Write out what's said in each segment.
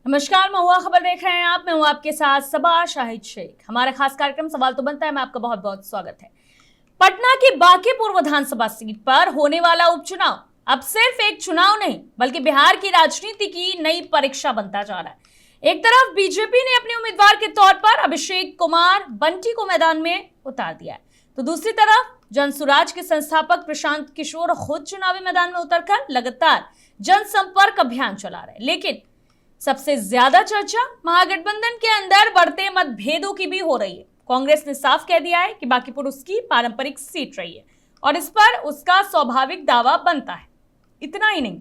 नमस्कार, मैं हुआ खबर देख रहे हैं आप। मैं हूं आपके साथ सबा शाहिद शेख। हमारा खास कार्यक्रम सवाल तो बनता है में आपका बहुत बहुत स्वागत है। पटना की बांकीपुर विधानसभा सीट पर होने वाला उपचुनाव अब सिर्फ एक चुनाव नहीं बल्कि बिहार की राजनीति की नई परीक्षा बनता जा रहा है। एक तरफ बीजेपी ने अपने उम्मीदवार के तौर पर अभिषेक कुमार बंटी को मैदान में उतार दिया है, तो दूसरी तरफ जनसुराज के संस्थापक प्रशांत किशोर खुद चुनावी मैदान में उतरकर लगातार जनसंपर्क अभियान चला रहे हैं। लेकिन सबसे ज्यादा चर्चा महागठबंधन के अंदर बढ़ते मतभेदों की भी हो रही है। कांग्रेस ने साफ कह दिया है कि बांकीपुर उसकी पारंपरिक सीट रही है और इस पर उसका स्वाभाविक दावा बनता है। इतना ही नहीं,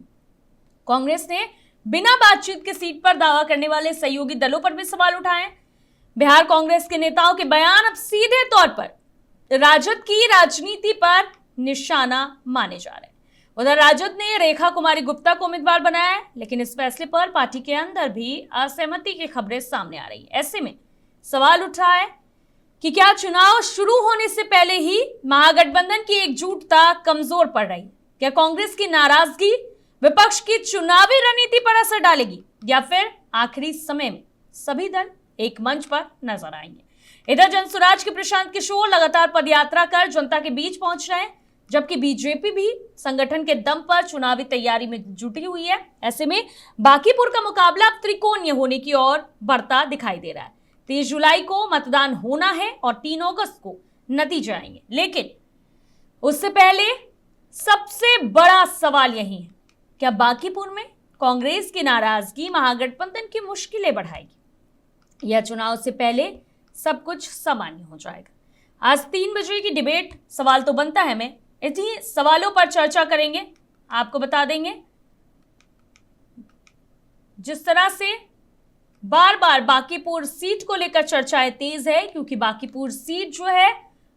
कांग्रेस ने बिना बातचीत के सीट पर दावा करने वाले सहयोगी दलों पर भी सवाल उठाए हैं। बिहार कांग्रेस के नेताओं के बयान अब सीधे तौर पर राजद की राजनीति पर निशाना माने जा रहे हैं। उधर राजद ने रेखा कुमारी गुप्ता को उम्मीदवार बनाया है, लेकिन इस फैसले पर पार्टी के अंदर भी असहमति की खबरें सामने आ रही है। ऐसे में सवाल उठ रहा है कि क्या चुनाव शुरू होने से पहले ही महागठबंधन की एकजुटता कमजोर पड़ रही है? क्या कांग्रेस की नाराजगी विपक्ष की चुनावी रणनीति पर असर डालेगी या फिर आखिरी समय में सभी दल एक मंच पर नजर आएंगे? इधर जनसुराज के प्रशांत किशोर लगातार पदयात्रा कर जनता के बीच पहुंच रहे हैं, जबकि बीजेपी भी संगठन के दम पर चुनावी तैयारी में जुटी हुई है। ऐसे में बांकीपुर का मुकाबला अब त्रिकोणीय होने की ओर बढ़ता दिखाई दे रहा है। 30 जुलाई को मतदान होना है और 3 अगस्त को नतीजे आएंगे, लेकिन उससे पहले सबसे बड़ा सवाल यही है, क्या बांकीपुर में कांग्रेस की नाराजगी महागठबंधन की मुश्किलें बढ़ाएगी या चुनाव से पहले सब कुछ सामान्य हो जाएगा? आज 3 बजे की डिबेट सवाल तो बनता है में इन्हीं सवालों पर चर्चा करेंगे। आपको बता देंगे जिस तरह से बार बार बांकीपुर सीट को लेकर चर्चाएं तेज है, क्योंकि बांकीपुर सीट जो है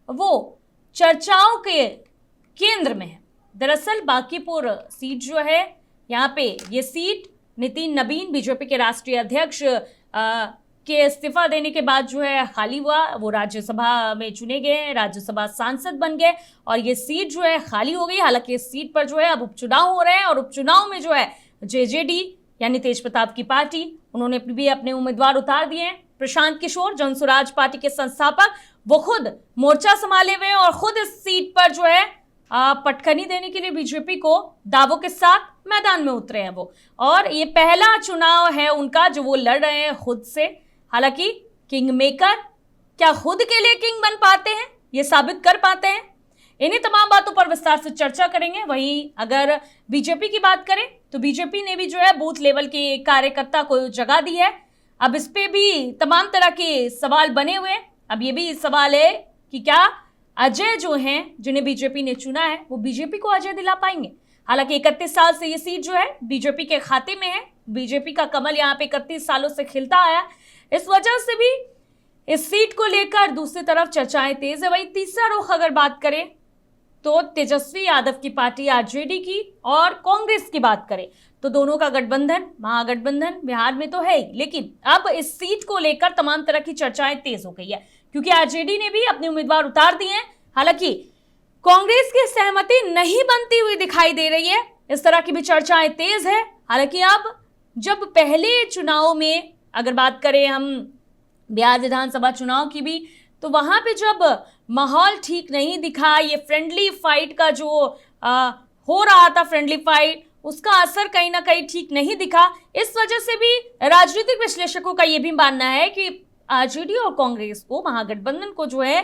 वो चर्चाओं के केंद्र में है। दरअसल बांकीपुर सीट जो है, यहाँ पे ये सीट नितिन नबीन बीजेपी के राष्ट्रीय अध्यक्ष के इस्तीफा देने के बाद जो है खाली हुआ। वो राज्यसभा में चुने गए, राज्यसभा सांसद बन गए और ये सीट जो है खाली हो गई। हालांकि इस सीट पर जो है अब उपचुनाव हो रहे हैं और उपचुनाव में जो है जेजेडी यानी तेज प्रताप की पार्टी, उन्होंने भी अपने उम्मीदवार उतार दिए हैं। प्रशांत किशोर जनसुराज पार्टी के संस्थापक, वो खुद मोर्चा संभाले हुए और खुद इस सीट पर जो है पटखनी देने के लिए बीजेपी को दावों के साथ मैदान में उतरे हैं वो, और ये पहला चुनाव है उनका जो वो लड़ रहे हैं खुद से। हालांकि किंग मेकर क्या खुद के लिए किंग बन पाते हैं, ये साबित कर पाते हैं? इन्हीं तमाम बातों पर विस्तार से चर्चा करेंगे। वहीं अगर बीजेपी की बात करें तो बीजेपी ने भी जो है बूथ लेवल के कार्यकर्ता को जगह दी है। अब इस पे भी तमाम तरह के सवाल बने हुए हैं। अब ये भी सवाल है कि क्या अजय जो हैं जिन्हें बीजेपी ने चुना है वो बीजेपी को अजय दिला पाएंगे? हालांकि 31 साल से ये सीट जो है बीजेपी के खाते में है। बीजेपी का कमल यहाँ पे 31 सालों से खिलता आया, इस वजह से भी इस सीट को लेकर दूसरी तरफ चर्चाएं तेज है। वही तीसरा रुख अगर बात करें तो तेजस्वी यादव की पार्टी आरजेडी की और कांग्रेस की बात करें तो दोनों का गठबंधन, महागठबंधन बिहार में तो है ही, लेकिन अब इस सीट को लेकर तमाम तरह की चर्चाएं तेज हो गई है, क्योंकि आरजेडी ने भी अपने उम्मीदवार उतार दिए हैं। हालांकि कांग्रेस की सहमति नहीं बनती हुई दिखाई दे रही है, इस तरह की भी चर्चाएं तेज है। हालांकि अब जब पहले चुनाव में अगर बात करें हम बिहार विधानसभा चुनाव की भी, तो वहां पे जब माहौल ठीक नहीं दिखा, ये फ्रेंडली फाइट का जो हो रहा था, फ्रेंडली फाइट, उसका असर कहीं ना कहीं ठीक नहीं दिखा। इस वजह से भी राजनीतिक विश्लेषकों का ये भी मानना है कि आरजेडी और कांग्रेस को, महागठबंधन को जो है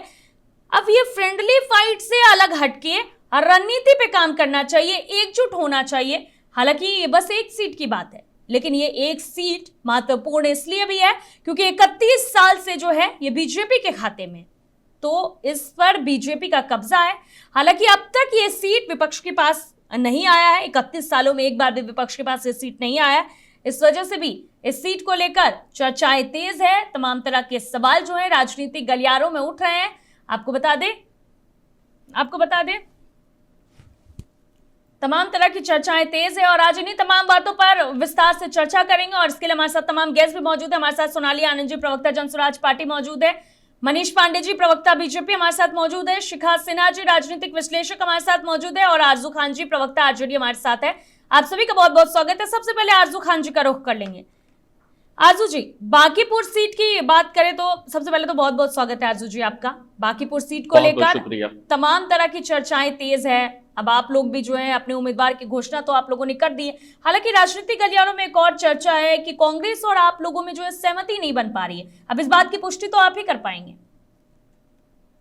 अब ये फ्रेंडली फाइट से अलग हटके रणनीति पे काम करना चाहिए, एकजुट होना चाहिए। हालांकि ये बस एक सीट की बात है, लेकिन ये एक सीट महत्वपूर्ण इसलिए भी है क्योंकि 31 साल से जो है ये बीजेपी के खाते में, तो इस पर बीजेपी का कब्जा है। हालांकि अब तक ये सीट विपक्ष के पास नहीं आया है, 31 सालों में एक बार भी विपक्ष के पास ये सीट नहीं आया। इस वजह से भी इस सीट को लेकर चर्चाएं तेज है, तमाम तरह के सवाल जो है राजनीतिक गलियारों में उठ रहे हैं। आपको बता दें तमाम तरह की चर्चाएं तेज है और आज इन्हीं तमाम बातों पर विस्तार से चर्चा करेंगे। और इसके लिए हमारे साथ तमाम गेस्ट भी मौजूद है। हमारे साथ सोनाली आनंद जी, प्रवक्ता जनसुराज पार्टी मौजूद है। मनीष पांडे जी, प्रवक्ता बीजेपी हमारे साथ मौजूद है। शिखा सिन्हा जी, राजनीतिक विश्लेषक हमारे साथ मौजूद है। और आरजू खान जी, प्रवक्ता आरजेडी हमारे साथ है। आप सभी का बहुत बहुत स्वागत है। सबसे पहले आरजू खान जी का रुख कर लेंगे। आरजू जी, बांकीपुर सीट की बात करें तो सबसे पहले तो बहुत बहुत स्वागत है आरजू जी आपका। बांकीपुर सीट को लेकर तमाम तरह की चर्चाएं तेज है। अब आप लोग भी जो है अपने उम्मीदवार की घोषणा तो आप लोगों ने कर दी है। हालांकि राजनीतिक गलियारों में एक और चर्चा है कि कांग्रेस और आप लोगों में जो है सहमति नहीं बन पा रही है। अब इस बात की पुष्टि तो आप ही कर पाएंगे।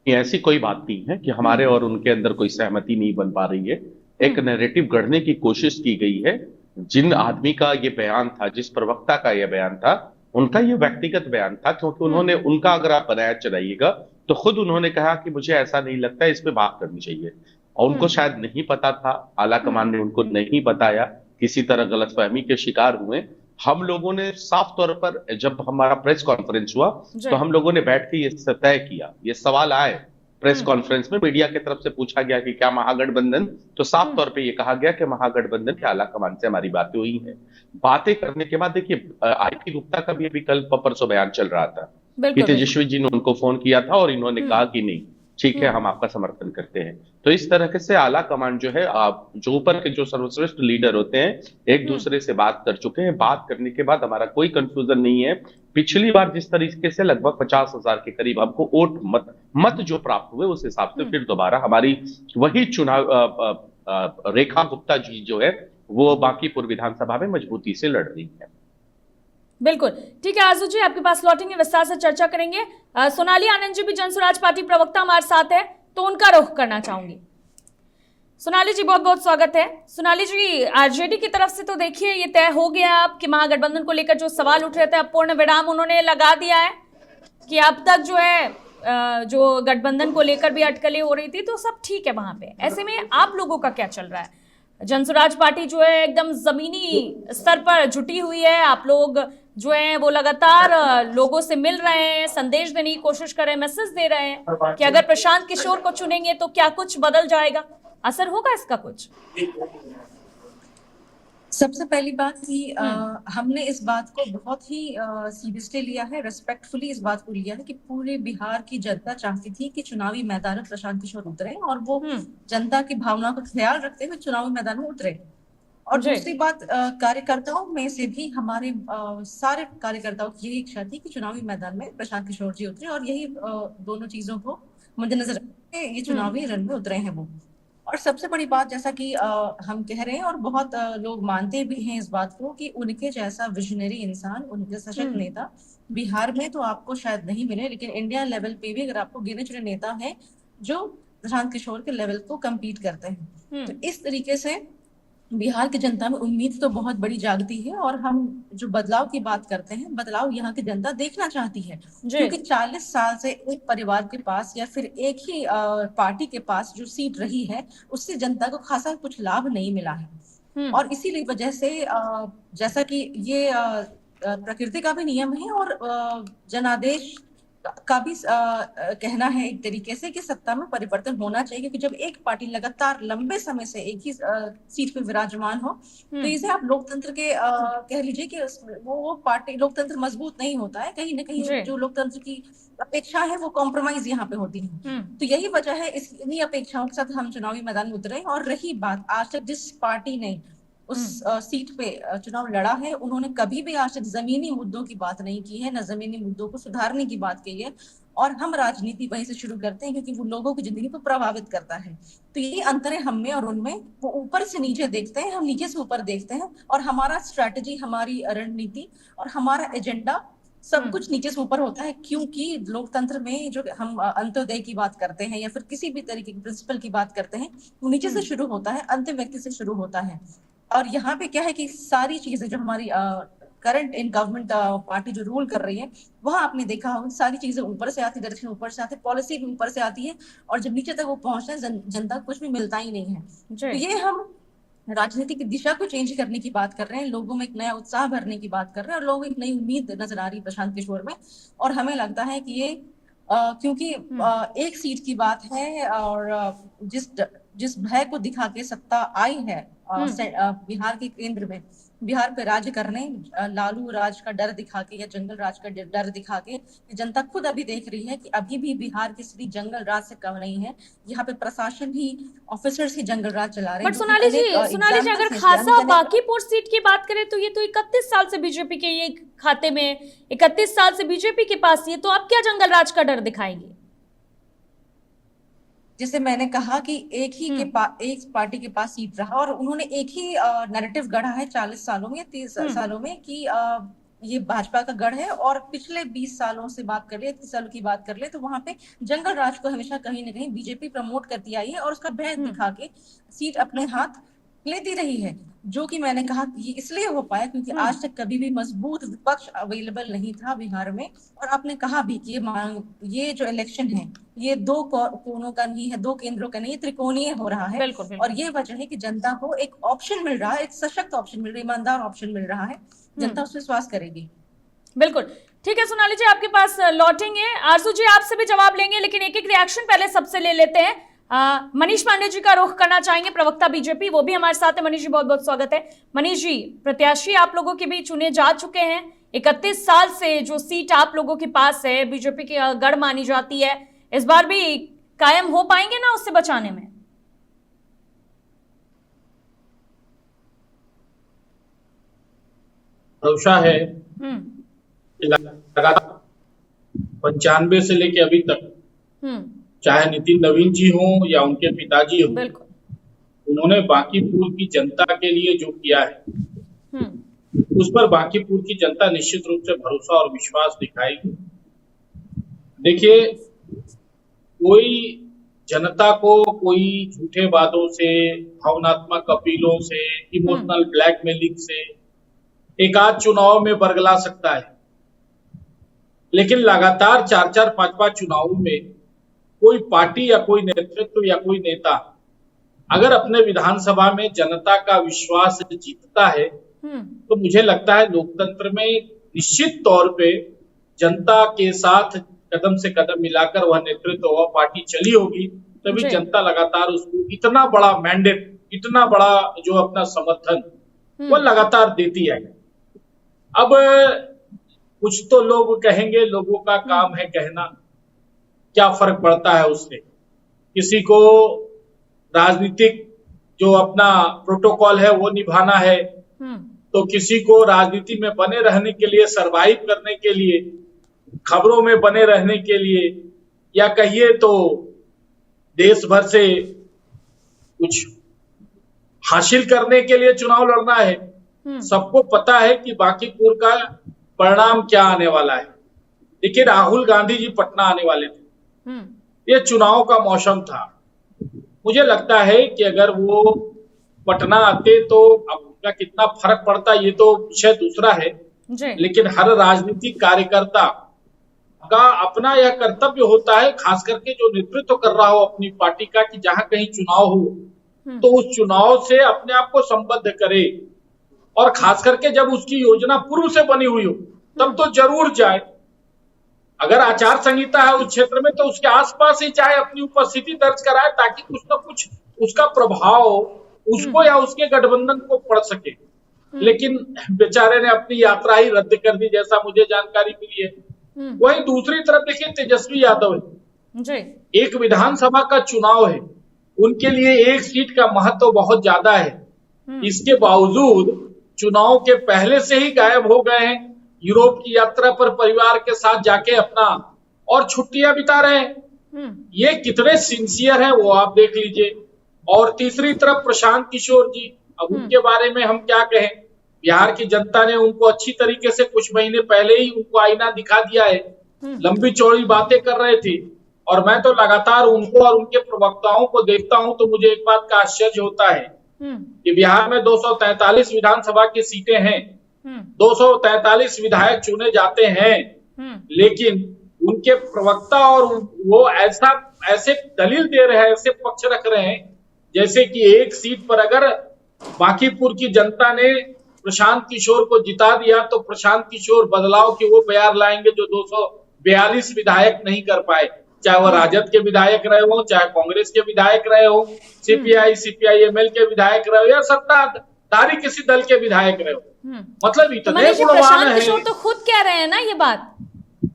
ऐसी कोई बात नहीं है कि हमारे और उनके अंदर कोई सहमति नहीं बन पा रही है। एक नैरेटिव गढ़ने की कोशिश की गई है। जिन आदमी का ये बयान था, जिस प्रवक्ता का ये बयान था, उनका ये व्यक्तिगत बयान था, क्योंकि उन्होंने उनका अगर आप बनाया चलाइएगा तो खुद उन्होंने कहा कि मुझे ऐसा नहीं लगता, इस पे बात करनी चाहिए। और उनको शायद नहीं पता था, आला कमान ने उनको नहीं बताया, किसी तरह गलतफहमी के शिकार हुए। हम लोगों ने साफ तौर पर, जब हमारा प्रेस कॉन्फ्रेंस हुआ तो हम लोगों ने बैठ के ये तय किया, ये सवाल आए प्रेस कॉन्फ्रेंस में, मीडिया की तरफ से पूछा गया कि क्या महागठबंधन, तो साफ तौर पे ये कहा गया कि महागठबंधन के आला कमान से हमारी बातें हुई हैं। बातें करने के बाद देखिए, आईपी गुप्ता का भी अभी कल परसों बयान चल रहा था कि तेजस्वी जी ने उनको फोन किया था और इन्होंने कहा कि नहीं, ठीक है, हम आपका समर्थन करते हैं। तो इस तरह से आला कमान जो है, आप जो ऊपर के जो सर्वश्रेष्ठ लीडर होते हैं, एक दूसरे से बात कर चुके हैं। बात करने के बाद हमारा कोई कंफ्यूजन नहीं है। पिछली बार जिस तरीके से लगभग 50,000 के करीब हमको वोट मत जो प्राप्त हुए, उस हिसाब से फिर दोबारा हमारी वही चुनाव रेखा गुप्ता जी जो है वो बांकीपुर विधानसभा में मजबूती से लड़ रही है। बिल्कुल ठीक है आरजू जी, आपके पास लौटेंगे, विस्तार से चर्चा करेंगे। सोनाली आनंद जी भी जनसुराज पार्टी प्रवक्ता हमारे साथ है, तो उनका रुख करना चाहूंगी। सोनाली जी बहुत बहुत स्वागत है। सोनाली जी, आरजेडी की तरफ से तो देखिए ये तय हो गया अब कि महागठबंधन को लेकर जो सवाल उठ रहे थे, अब पूर्ण विराम उन्होंने लगा दिया है कि अब तक जो है जो गठबंधन को लेकर भी अटकलें हो रही थी तो सब ठीक है वहां पे। ऐसे में आप लोगों का क्या चल रहा है? जनसुराज पार्टी जो है एकदम जमीनी स्तर पर जुटी हुई है। आप लोग जो है वो लगातार लोगों से मिल रहे हैं, संदेश देने की कोशिश कर रहे हैं, मैसेज दे रहे हैं कि अगर प्रशांत किशोर को चुनेंगे तो क्या कुछ बदल जाएगा, असर होगा इसका कुछ? सबसे पहली बात कि हमने इस बात को बहुत ही सीरियसली लिया है, रेस्पेक्टफुली इस बात को लिया है कि पूरे बिहार की जनता चाहती थी कि चुनावी मैदान में प्रशांत किशोर उतरे और वो जनता की भावना का ख्याल रखते हुए चुनावी मैदान में उतरे। और दूसरी बात, कार्यकर्ताओं में से भी हमारे सारे कार्यकर्ताओं की यही इच्छा थी कि चुनावी मैदान में प्रशांत किशोर जी उतरे, और यही दोनों चीजों को मद्देनजर रखते ये चुनावी रण में उतरे हैं वो। और सबसे बड़ी बात, जैसा कि हम कह रहे हैं और बहुत लोग मानते भी हैं इस बात को, कि उनके जैसा विजनरी इंसान, उनके सशक्त नेता बिहार में तो आपको शायद नहीं मिले, लेकिन इंडिया लेवल पे भी अगर आपको गिने चुने नेता हैं जो प्रशांत किशोर के लेवल को कम्पीट करते हैं। तो इस तरीके से बिहार की जनता में उम्मीद तो बहुत बड़ी जागती है, और हम जो बदलाव की बात करते हैं, बदलाव यहाँ की जनता देखना चाहती है, क्योंकि 40 साल से एक परिवार के पास या फिर एक ही पार्टी के पास जो सीट रही है, उससे जनता को खासा कुछ लाभ नहीं मिला है। और इसीलिए वजह से जैसा कि ये प्रकृति का भी नियम है और जनादेश का भी कहना है एक तरीके से कि सत्ता में परिवर्तन होना चाहिए, क्योंकि जब एक पार्टी लगातार लंबे समय से एक ही सीट पे विराजमान हो तो इसे आप लोकतंत्र के कह लीजिए कि वो पार्टी, लोकतंत्र मजबूत नहीं होता है। कहीं ना कहीं जो लोकतंत्र की अपेक्षा है वो कॉम्प्रोमाइज यहाँ पे होती है। तो यही वजह है, इन्हीं अपेक्षाओं के साथ हम चुनावी मैदान में उतरे। और रही बात, आज तक जिस पार्टी ने उस सीट पे चुनाव लड़ा है, उन्होंने कभी भी आज तक जमीनी मुद्दों की बात नहीं की है, न जमीनी मुद्दों को सुधारने की बात की है। और हम राजनीति वहीं से शुरू करते हैं, क्योंकि वो लोगों की जिंदगी को प्रभावित करता है। तो यही अंतर है हम में और उनमें। वो ऊपर से नीचे देखते हैं, हम नीचे से ऊपर देखते हैं, और हमारा स्ट्रैटेजी, हमारी रणनीति और हमारा एजेंडा सब कुछ नीचे से ऊपर होता है। क्योंकि लोकतंत्र में जो हम अंत्योदय की बात करते हैं या फिर किसी भी तरीके की प्रिंसिपल की बात करते हैं, वो नीचे से शुरू होता है, अंतिम व्यक्ति से शुरू होता है। और यहाँ पे क्या है कि सारी चीजें जो हमारी करंट इन गवर्नमेंट पार्टी जो रूल कर रही है, वहां आपने देखा होगा सारी चीजें ऊपर से आती, डायरेक्शन ऊपर से आती, पॉलिसी भी ऊपर से आती है, और जब नीचे तक वो पहुंचते हैं जनता को कुछ भी मिलता ही नहीं है। तो ये हम राजनीति की दिशा को चेंज करने की बात कर रहे हैं, लोगों में एक नया उत्साह भरने की बात कर रहे हैं, और लोगों को एक नई उम्मीद नजर आ रही है प्रशांत किशोर में। और हमें लगता है कि ये क्योंकि एक सीट की बात है, और जिस भय को दिखा के सत्ता आई है बिहार के केंद्र में, बिहार पे राज्य करने, लालू राज का डर दिखा के या जंगल राज का डर दिखा के। जनता खुद अभी देख रही है कि अभी भी बिहार की स्थिति जंगल राज से कम नहीं है। यहाँ पे प्रशासन ही, ऑफिसर्स ही जंगल राज चला रहे हैं। बट सोनाली जी, अगर खासा बांकीपुर सीट की बात करें तो ये तो 31 साल से बीजेपी के ये खाते में, 31 साल से बीजेपी के पास, ये तो आप क्या जंगल राज का डर दिखाएंगे? जैसे मैंने कहा कि एक पार्टी के पास सीट रहा और उन्होंने एक ही नैरेटिव गढ़ा है 40 सालों में, 30 सालों में, कि ये भाजपा का गढ़ है। और पिछले 20 सालों से बात कर ले, 30 सालों की बात कर ले, तो वहां पे जंगल राज को हमेशा कहीं ना कहीं बीजेपी प्रमोट करती आई है और उसका भय दिखा के सीट अपने हाथ लेती रही है। जो कि मैंने कहा ये इसलिए हो पाया क्योंकि आज तक कभी भी मजबूत विपक्ष अवेलेबल नहीं था बिहार में। और आपने कहा भी कि ये जो इलेक्शन है ये दो कोनों का नहीं है, दो केंद्रों का नहीं, ये त्रिकोणीय हो रहा है। बिल्कुल। और ये वजह है कि जनता को एक ऑप्शन मिल रहा है, एक सशक्त ऑप्शन मिल रहा है, ईमानदार ऑप्शन मिल रहा है। जनता उस विश्वास करेगी। बिल्कुल ठीक है। सोनाली जी, आपके पास लौटेंगे, आरजू जी आपसे भी जवाब लेंगे, लेकिन एक एक रिएक्शन पहले सबसे ले लेते हैं। मनीष पांडे जी का रुख करना चाहेंगे, प्रवक्ता बीजेपी, वो भी हमारे साथ है। मनीष जी, बहुत बहुत स्वागत है। मनीष जी, प्रत्याशी आप लोगों के बीच चुने जा चुके हैं। 31 साल से जो सीट आप लोगों के पास है, बीजेपी की गढ़ मानी जाती है, इस बार भी कायम हो पाएंगे ना उससे बचाने में? भरोसा है। लगातार 95 से लेके अभी तक, चाहे नितिन नवीन जी हो या उनके पिताजी हो, उन्होंने बांकीपुर की जनता के लिए जो किया है उस पर बांकीपुर की जनता निश्चित रूप से भरोसा और विश्वास दिखाएगी। देखिए, कोई जनता को कोई झूठे वादों से, भावनात्मक अपीलों से, इमोशनल ब्लैकमेलिंग से एक आध चुनाव में बरगला सकता है, लेकिन लगातार 4-4, 5-5 चुनावों में कोई पार्टी या कोई नेतृत्व या कोई नेता अगर अपने विधानसभा में जनता का विश्वास जीतता है तो मुझे लगता है लोकतंत्र में निश्चित तौर पे जनता के साथ कदम से कदम मिलाकर वह नेतृत्व, वह पार्टी चली होगी, तभी जनता लगातार उसको इतना बड़ा मैंडेट, इतना बड़ा जो अपना समर्थन वो लगातार देती है। अब कुछ तो लोग कहेंगे, लोगों का काम है कहना, क्या फर्क पड़ता है उससे। किसी को राजनीतिक जो अपना प्रोटोकॉल है वो निभाना है, तो किसी को राजनीति में बने रहने के लिए, सरवाइव करने के लिए, खबरों में बने रहने के लिए, या कहिए तो देश भर से कुछ हासिल करने के लिए चुनाव लड़ना है। सबको पता है कि बांकीपुर का परिणाम क्या आने वाला है। देखिए, राहुल गांधी जी पटना आने वाले थे, ये चुनाव का मौसम था। मुझे लगता है कि अगर वो पटना आते तो अब उनका कितना फर्क पड़ता ये तो विषय दूसरा है, लेकिन हर राजनीतिक कार्यकर्ता का अपना यह कर्तव्य होता है, खास करके जो नेतृत्व कर रहा हो अपनी पार्टी का, कि जहां कहीं चुनाव हो तो उस चुनाव से अपने आप को संबद्ध करे, और खास करके जब उसकी योजना पूर्व से बनी हुई हो तब तो जरूर जाए। अगर आचार संहिता है उस क्षेत्र में तो उसके आसपास ही चाहे अपनी उपस्थिति दर्ज कराए, ताकि कुछ न कुछ उसका प्रभाव उसको या उसके गठबंधन को पड़ सके। लेकिन बेचारे ने अपनी यात्रा ही रद्द कर दी, जैसा मुझे जानकारी मिली है। वहीं दूसरी तरफ देखिए, तेजस्वी यादव है, एक विधानसभा का चुनाव है, उनके लिए एक सीट का महत्व बहुत ज्यादा है। इसके बावजूद चुनाव के पहले से ही गायब हो गए हैं, यूरोप की यात्रा पर परिवार के साथ जाके अपना और छुट्टियां बिता रहे हैं। ये कितने सिंसियर है वो आप देख लीजिए। और तीसरी तरफ प्रशांत किशोर जी, अब उनके बारे में हम क्या कहें। बिहार की जनता ने उनको अच्छी तरीके से कुछ महीने पहले ही उनको आईना दिखा दिया है, लंबी चौड़ी बातें कर रहे थे। और मैं तो लगातार उनको और उनके प्रवक्ताओं को देखता हूं तो मुझे एक बात का आश्चर्य होता है कि बिहार में 243 विधानसभा की सीटें हैं, 243 विधायक चुने जाते हैं, लेकिन उनके प्रवक्ता और वो ऐसे दलील दे रहे हैं, ऐसे पक्ष रख रहे हैं जैसे कि एक सीट पर अगर बांकीपुर की जनता ने प्रशांत किशोर को जिता दिया तो प्रशांत किशोर बदलाव की वो बयार लाएंगे जो 242 विधायक नहीं कर पाए, चाहे वो राजद के विधायक रहे हो, चाहे कांग्रेस के विधायक रहे हो, सीपीआई, सीपीआईएमएल के विधायक रहे हो, या सत्ता सारी किसी दल के विधायक रहे हो। मतलब तो इतने मनीष जी, गुणवान प्रशांत है। किशोर तो खुद कह रहे हैं ना ये बात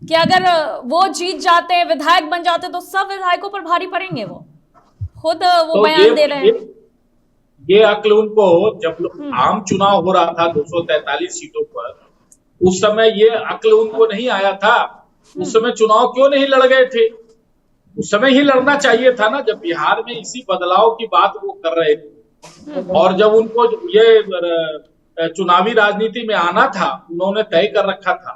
कि अगर वो जीत जाते हैं, विधायक बन जाते तो सब विधायकों पर भारी पड़ेंगे। वो खुद वो तो बयान दे रहे हैं। ये अक्ल उनको, जब आम चुनाव हो रहा था 243 सीटों पर, उस समय ये अक्ल उनको नहीं आया था। उस समय चुनाव क्यों नहीं लड़ गए थे? उस समय ही लड़ना चाहिए था ना, जब बिहार में इसी बदलाव की बात वो कर रहे थे। और जब उनको ये चुनावी राजनीति में आना था, उन्होंने तय कर रखा था,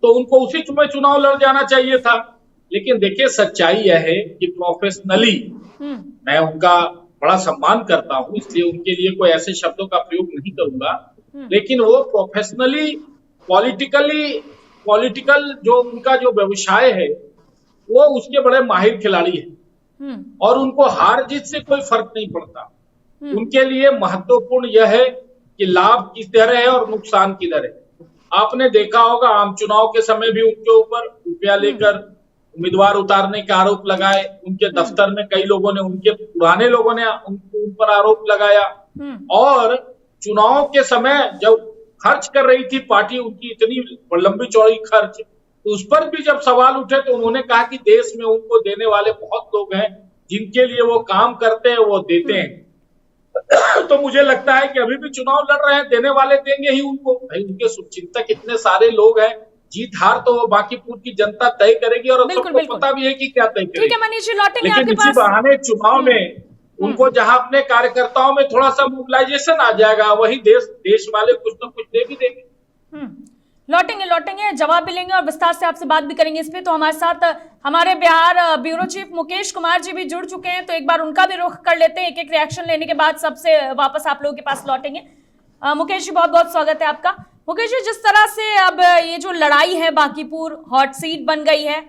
तो उनको उसी समय चुनाव लड़ जाना चाहिए था। लेकिन देखिए, सच्चाई यह है कि प्रोफेशनली मैं उनका बड़ा सम्मान करता हूं, इसलिए उनके लिए कोई ऐसे शब्दों का प्रयोग नहीं करूंगा, लेकिन वो प्रोफेशनली पॉलिटिकल जो उनका जो व्यवसाय है, वो उसके बड़े माहिर खिलाड़ी हैं। और उनको हार जीत से कोई फर्क नहीं पड़ता। उनके लिए महत्वपूर्ण यह है कि लाभ किधर है और नुकसान किधर है। आपने देखा होगा, आम चुनाव के समय भी उनके ऊपर रुपया लेकर उम्मीदवार उतारने के आरोप लगाए। उनके दफ्तर में कई लोगों ने, उनके पुराने लोगों ने उन पर आरोप लगाया। और चुनाव के समय जब खर्च कर रही थी पार्टी, उनकी इतनी लंबी चौड़ी खर्च, तो उस पर भी जब सवाल उठे तो उन्होंने कहा कि देश में उनको देने वाले बहुत लोग हैं, जिनके लिए वो काम करते हैं, वो देते हैं। तो मुझे लगता है कि अभी भी चुनाव लड़ रहे हैं, देने वाले देंगे ही उनको। भाई, उनके शुभचिंतक इतने सारे लोग हैं, जीत हार तो वो बांकीपुर की जनता तय करेगी। और सबको पता भी है कि क्या तय करेगी। ठीक है मनीष जी, लौटेंगे लेकिन आपके इसी पास। बहाने चुनाव में उनको जहां अपने कार्यकर्ताओं में थोड़ा सा मोबिलाइजेशन आ जाएगा, वही देश वाले कुछ ना कुछ दे भी देंगे। लौटेंगे, जवाब भी लेंगे और विस्तार से आपसे बात भी करेंगे इस पे। तो हमारे साथ हमारे बिहार ब्यूरो चीफ मुकेश कुमार जी भी जुड़ चुके हैं, तो एक बार उनका भी रुख कर लेते हैं। एक एक रिएक्शन लेने के बाद सबसे वापस आप लोगों के पास लौटेंगे। मुकेश जी, बहुत बहुत स्वागत है आपका। मुकेश जी, जिस तरह से अब ये जो लड़ाई है, बांकीपुर हॉट सीट बन गई है,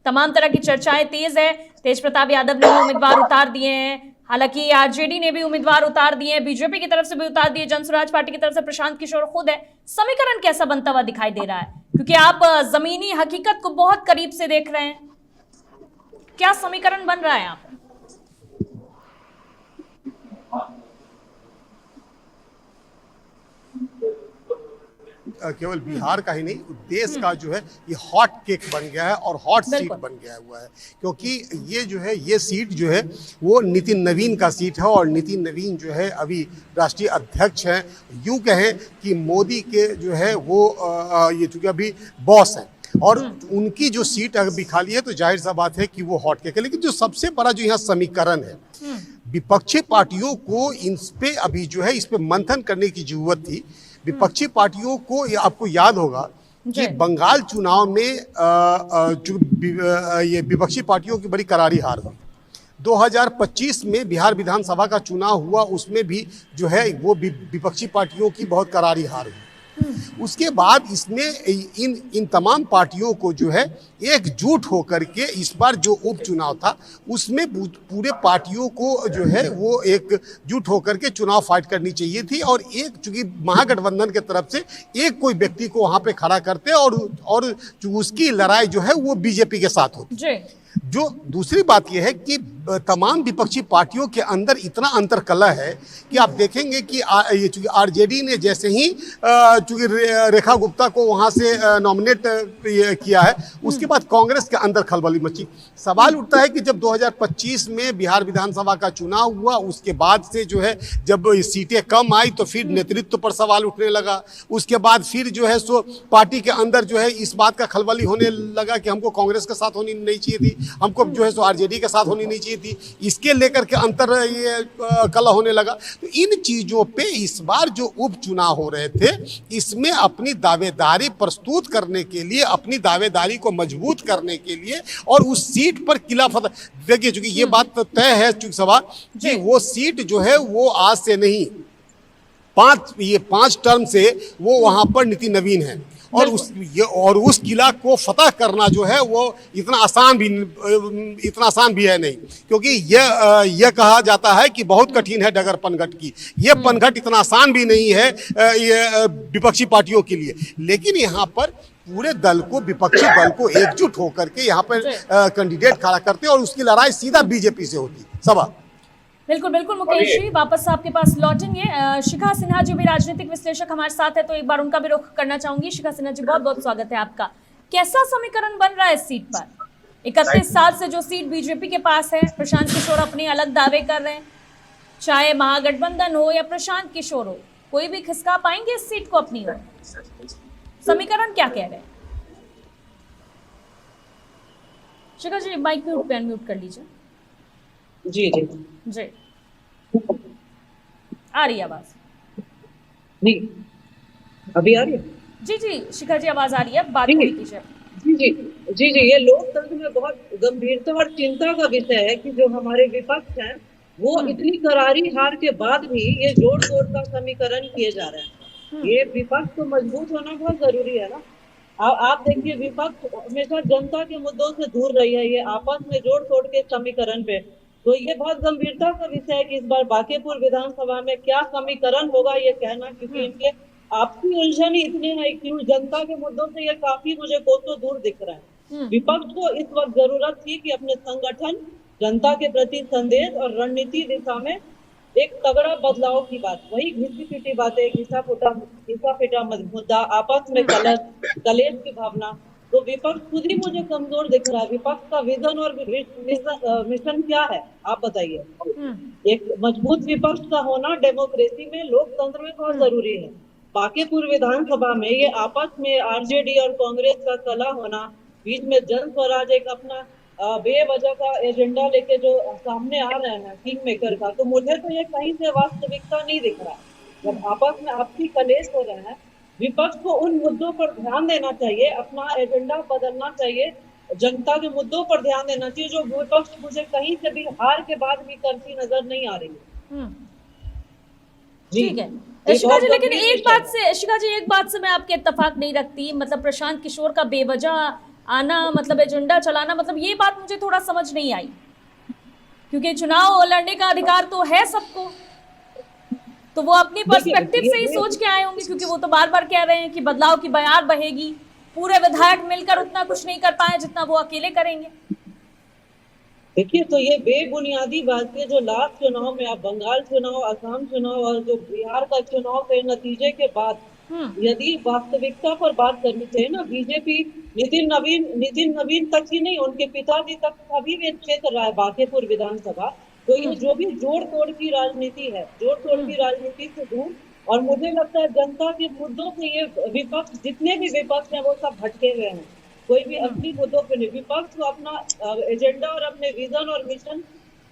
तमाम तरह की चर्चाएं तेज है। तेज प्रताप यादव ने भी उम्मीदवार उतार दिए हैं, हालांकि आरजेडी ने भी उम्मीदवार उतार दिए हैं, बीजेपी की तरफ से भी उतार दिए, जनसुराज पार्टी की तरफ से प्रशांत किशोर खुद है। समीकरण कैसा बनता हुआ दिखाई दे रहा है, क्योंकि आप जमीनी हकीकत को बहुत करीब से देख रहे हैं, क्या समीकरण बन रहा है यहाँ पर? केवल बिहार का ही नहीं, देश का जो है ये हॉट केक बन गया है और हॉट सीट बन गया हुआ है। क्योंकि ये जो है, ये सीट जो है वो नितिन नवीन का सीट है, और नितिन नवीन जो है अभी राष्ट्रीय अध्यक्ष हैं। यूं कहें कि मोदी के जो है वो ये चूंकि अभी बॉस हैं, और उनकी जो सीट अभी खाली है, तो जाहिर सा बात है कि वो हॉट केक है। लेकिन जो सबसे बड़ा जो यहाँ समीकरण है, विपक्षी पार्टियों को इन पे अभी जो है इस पे मंथन करने की जरूरत थी। विपक्षी पार्टियों को, आपको याद होगा कि बंगाल चुनाव में जो ये विपक्षी पार्टियों की बड़ी करारी हार हुई। 2025 में बिहार विधानसभा का चुनाव हुआ, उसमें भी जो है वो विपक्षी पार्टियों की बहुत करारी हार हुई। उसके बाद इसमें इन तमाम पार्टियों को जो है एकजुट होकर के इस बार जो उपचुनाव था, उसमें पूरे पार्टियों को जो है वो एकजुट होकर के चुनाव फाइट करनी चाहिए थी। और एक चूंकि महागठबंधन के तरफ से एक कोई व्यक्ति को वहां पे खड़ा करते और उसकी लड़ाई जो है वो बीजेपी के साथ होती। जो दूसरी बात यह है कि तमाम विपक्षी पार्टियों के अंदर इतना अंतरकलह है कि आप देखेंगे कि ये चूंकि आरजेडी ने जैसे ही चूंकि रेखा गुप्ता को वहां से नॉमिनेट किया है, उसके बाद कांग्रेस के अंदर खलबली मची। सवाल उठता है कि जब 2025 में बिहार विधानसभा का चुनाव हुआ, उसके बाद से जो है जब सीटें कम आई तो फिर नेतृत्व पर सवाल उठने लगा। उसके बाद फिर जो है सो पार्टी के अंदर जो है इस बात का खलबली होने लगा कि हमको कांग्रेस के साथ होनी नहीं चाहिए थी, हमको जो है सो आरजेडी के साथ होनी नहीं चाहिए थी। इसके लेकर के अंतर ये कलह होने लगा। तो इन चीजों पे इस बार जो उपचुनाव हो रहे थे, इसमें अपनी दावेदारी प्रस्तुत करने के लिए, अपनी दावेदारी को मजबूत करने के लिए और उस सीट पर किला फतह, देखिए चूंकि ये बात तो तय है चूंकि सवाल कि वो सीट जो है वो आज से नहीं, 5 टर्म से वो वहां पर नितिन नवीन है। और उस किला को फतह करना जो है वो इतना आसान भी है नहीं, क्योंकि यह कहा जाता है कि बहुत कठिन है डगर पनघट की। ये पनघट इतना आसान भी नहीं है ये विपक्षी पार्टियों के लिए। लेकिन यहाँ पर पूरे दल को, विपक्षी दल को एकजुट होकर के यहाँ पर कैंडिडेट खड़ा करते और उसकी लड़ाई सीधा बीजेपी से होती। सभा बिल्कुल बिल्कुल मुकेश जी, वापस आपके पास लौटेंगे। शिखा सिन्हा जी भी राजनीतिक विश्लेषक हमारे साथ है, तो एक बार उनका भी रुख करना चाहूंगी। शिखा सिन्हा जी, बहुत बहुत स्वागत है आपका। कैसा समीकरण बन रहा है इस सीट पर? 31 साल से जो सीट बीजेपी के पास है, प्रशांत किशोर अपने अलग दावे कर रहे हैं, चाहे महागठबंधन हो या प्रशांत किशोर हो, कोई भी खिसका पाएंगे इस सीट को अपनी ओर? समीकरण क्या कह रहे हैं? शिखा जी, माइक म्यूट पे अनम्यूट कर लीजिए। जी जी जी, आ रही है आवाज? नहीं, अभी आ रही है? जी जी शिखा जी, आवाज आ रही है, बात पूरी कीजिए। जी जी जी जी, ये लोकतंत्र में बहुत गंभीरता और चिंता का विषय है कि जो हमारे विपक्ष हैं वो इतनी करारी हार के बाद भी ये जोड़ तोड़ का समीकरण किए जा रहे हैं। ये विपक्ष तो मजबूत होना बहुत जरूरी है ना। आप देखिए, विपक्ष हमेशा जनता के मुद्दों से दूर रही है, ये आपस में जोड़ तोड़ के समीकरण पे। तो ये बहुत गंभीरता का विषय है कि इस बार बांकीपुर विधानसभा में क्या समीकरण होगा ये कहना, क्योंकि इनके आपसी उलझन ही इतने है कि जनता के मुद्दों से ये काफी मुझे कोसों दूर दिख रहा है। विपक्ष को इस वक्त जरूरत थी कि अपने संगठन, जनता के प्रति संदेश और रणनीति दिशा में एक तगड़ा बदलाव की बात, वही घिसी पिटी बातें, घिसा पिटा मुद्दा, आपस में कलेश की भावना, तो विपक्ष खुद ही मुझे कमजोर दिख रहा है। विपक्ष का विजन और मिशन क्या है, आप बताइए। एक मजबूत विपक्ष का होना डेमोक्रेसी में, लोकतंत्र में बहुत जरूरी है। बांकीपुर विधानसभा में ये आपस में आरजेडी और कांग्रेस का कला होना, बीच में जन स्वराज एक अपना बेवजह का एजेंडा लेके जो सामने आ रहे हैं किंग मेकर का, तो मुझे तो ये कहीं से वास्तविकता नहीं दिख रहा। जब आपस में आपसी कलेश हो रहे हैं, विपक्ष को उन मुद्दों पर ध्यान देना चाहिए, अपना एजेंडा बदलना चाहिए, जनता के मुद्दों पर ध्यान देना चाहिए, जो विपक्ष मुझे कहीं से भी हार के बाद भी करती नजर नहीं आ रही है। ठीक है शिखा जी, लेकिन एक बात से मैं आपके इत्तेफाक नहीं रखती, मतलब प्रशांत किशोर का बेवजह आना, मतलब एजेंडा चलाना, मतलब ये बात मुझे थोड़ा समझ नहीं आई, क्योंकि चुनाव लड़ने का अधिकार तो है सबको, तो वो अपनी पर्सपेक्टिव से ही सोच के आए होंगे, क्योंकि वो तो बार बार कह रहे हैं कि बदलाव की बयार बहेगी, पूरे विधायक मिलकर उतना कुछ नहीं कर पाए जितना वो अकेले करेंगे। देखिए, तो ये बेबुनियादी बात है जो लास्ट चुनाव में, आप बंगाल चुनाव, असम चुनाव और जो बिहार का चुनाव के नतीजे के बाद यदि वास्तविकता पर बात करनी चाहिए ना, बीजेपी नितिन नवीन तक ही नहीं, उनके पिताजी तक सभी वे क्षेत्र रहा है बांकीपुर विधानसभा। तो ये जो भी जोड़ तोड़ की राजनीति है, जोड़ तोड़ की राजनीति से दूर, और मुझे लगता है जनता के मुद्दों से ये विपक्ष, जितने भी विपक्ष हैं वो सब भटके हुए हैं, कोई भी असली मुद्दों पे नहीं। विपक्ष को अपना एजेंडा और अपने विजन और मिशन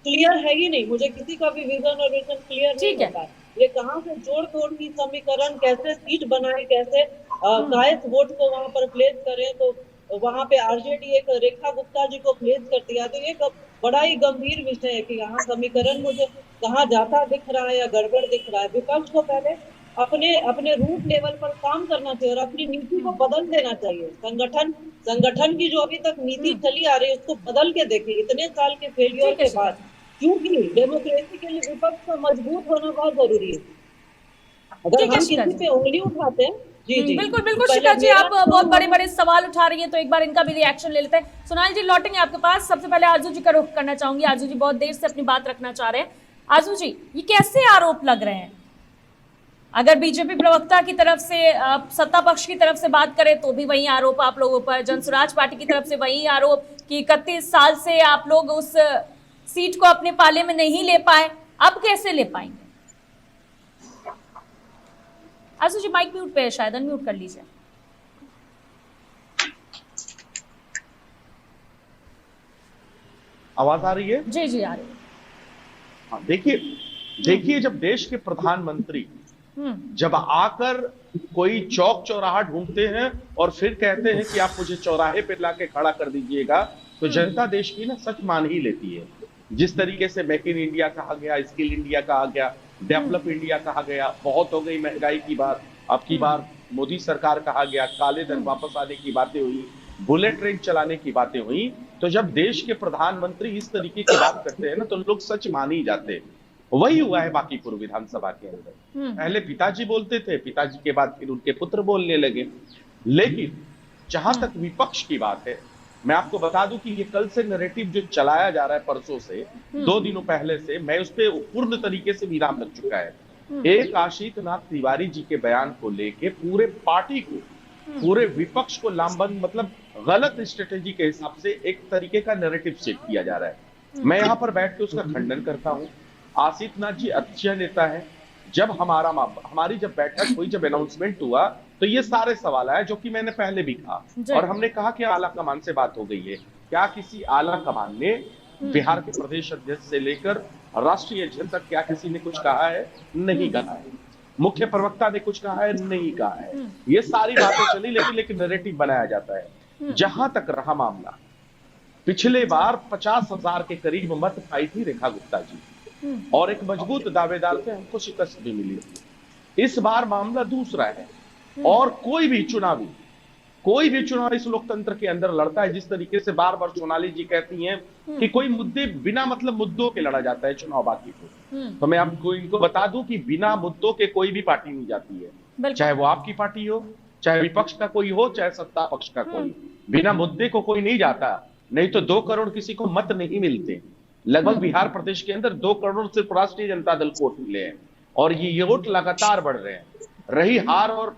क्लियर है ही नहीं, मुझे किसी का भी विजन और मिशन क्लियर नहीं होता है। ये कहाँ से जोड़ तोड़ की समीकरण, कैसे सीट बनाए, कैसे कायस वोट को वहां पर प्लेस करें, तो वहां पे आरजेडी एक रेखा गुप्ता जी को प्लेस कर दिया, तो ये बड़ा ही गंभीर विषय है कि यहाँ समीकरण मुझे कहाँ जाता दिख रहा है या गड़बड़ दिख रहा है। विपक्ष को पहले अपने रूट लेवल पर काम करना चाहिए और अपनी नीति को बदल देना चाहिए। संगठन की जो अभी तक नीति चली आ रही है उसको बदल के देखें इतने साल के फेलियर के बाद, क्योंकि डेमोक्रेसी के लिए विपक्ष का मजबूत होना बहुत जरूरी है। अगर हम किसी पे उंगली उठाते हैं, जी बिल्कुल शिखा जी, आप बहुत बड़े सवाल उठा रही हैं, तो एक बार इनका भी रिएक्शन ले लेते हैं। सोनाली जी, लौटेंगे आपके पास। सबसे पहले आरजू जी का रुख करना चाहूंगी। आरजू जी बहुत देर से अपनी बात रखना चाह रहे हैं। आरजू जी, ये कैसे आरोप लग रहे हैं? अगर बीजेपी प्रवक्ता की तरफ से, सत्ता पक्ष की तरफ से बात करें तो भी वही आरोप आप लोगों पर, जनसुराज पार्टी की तरफ से वही आरोप कि 31 साल से आप लोग उस सीट को अपने पाले में नहीं ले पाए, अब कैसे ले पाएंगे? आरजू जी, माइक म्यूट पे है, शायद अनम्यूट कर लीजिए। आवाज आ रही है? जी आ रही है। हाँ, देखिए जब देश के प्रधानमंत्री जब आकर कोई चौक चौराहा ढूंढते हैं और फिर कहते हैं कि आप मुझे चौराहे पे लाके खड़ा कर दीजिएगा, तो जनता देश की ना सच मान ही लेती है। जिस तरीके से मेक इन इंडिया कहा गया, स्किल इंडिया कहा गया, डेवलप इंडिया कहा गया, बहुत हो गई महंगाई की बात, अब की बार मोदी सरकार कहा गया, काले धन वापस आने की बातें हुई, बुलेट ट्रेन चलाने की बातें हुई, तो जब देश के प्रधानमंत्री इस तरीके की बात करते हैं ना तो लोग सच मान ही जाते हैं। वही हुआ है बांकीपुर विधानसभा के अंदर। पहले पिताजी बोलते थे, पिताजी के बाद फिर उनके पुत्र बोलने लगे। लेकिन जहां तक विपक्ष की बात है, मैं आपको बता दूं कि ये कल से नैरेटिव जो चलाया जा रहा है परसों से 2 दिनों पहले से, मैं उस पर पूर्ण तरीके से विराम लग चुका है। एक आशीष नाथ तिवारी जी के बयान को लेके पूरे पार्टी को, पूरे विपक्ष को लामबंद, मतलब गलत स्ट्रेटेजी के हिसाब से एक तरीके का नैरेटिव सेट किया जा रहा है। मैं यहां पर बैठ के उसका खंडन करता हूं। आशीष नाथ जी अच्छे नेता है। जब हमारी जब बैठक हुई, जब अनाउंसमेंट हुआ, तो ये सारे सवाल आए जो कि मैंने पहले भी कहा, और हमने कहा कि आला कमान से बात हो गई है। क्या किसी आला कमान ने बिहार के प्रदेश अध्यक्ष से लेकर राष्ट्रीय अध्यक्ष तक क्या किसी ने कुछ कहा है? नहीं कहा है। मुख्य प्रवक्ता ने कुछ कहा है? नहीं कहा है। ये सारी बातें चली, लेकिन नैरेटिव बनाया जाता है। जहां तक रहा मामला, पिछले बार 50,000 के करीब मत पाई थी रेखा गुप्ता जी, और एक मजबूत दावेदार से हमको शिकस्त भी मिली थी। इस बार मामला दूसरा है, और कोई भी चुनाव इस लोकतंत्र के अंदर लड़ता है जिस तरीके से बार बार सोनाली जी कहती हैं कि कोई मुद्दे बिना मतलब मुद्दों के लड़ा जाता है चुनाव बाकी को, तो मैं आपको इनको बता दूं कि बिना मुद्दों के कोई भी पार्टी नहीं जाती है, चाहे वो आपकी पार्टी हो, चाहे विपक्ष का कोई हो, चाहे सत्ता पक्ष का कोई। बिना मुद्दे को कोई नहीं जाता। नहीं तो 2 करोड़ किसी को मत नहीं मिलते। लगभग बिहार प्रदेश के अंदर 2 करोड़ सिर्फ राष्ट्रीय जनता दल को वोट मिले हैं, और ये वोट लगातार बढ़ रहे हैं। रही हार और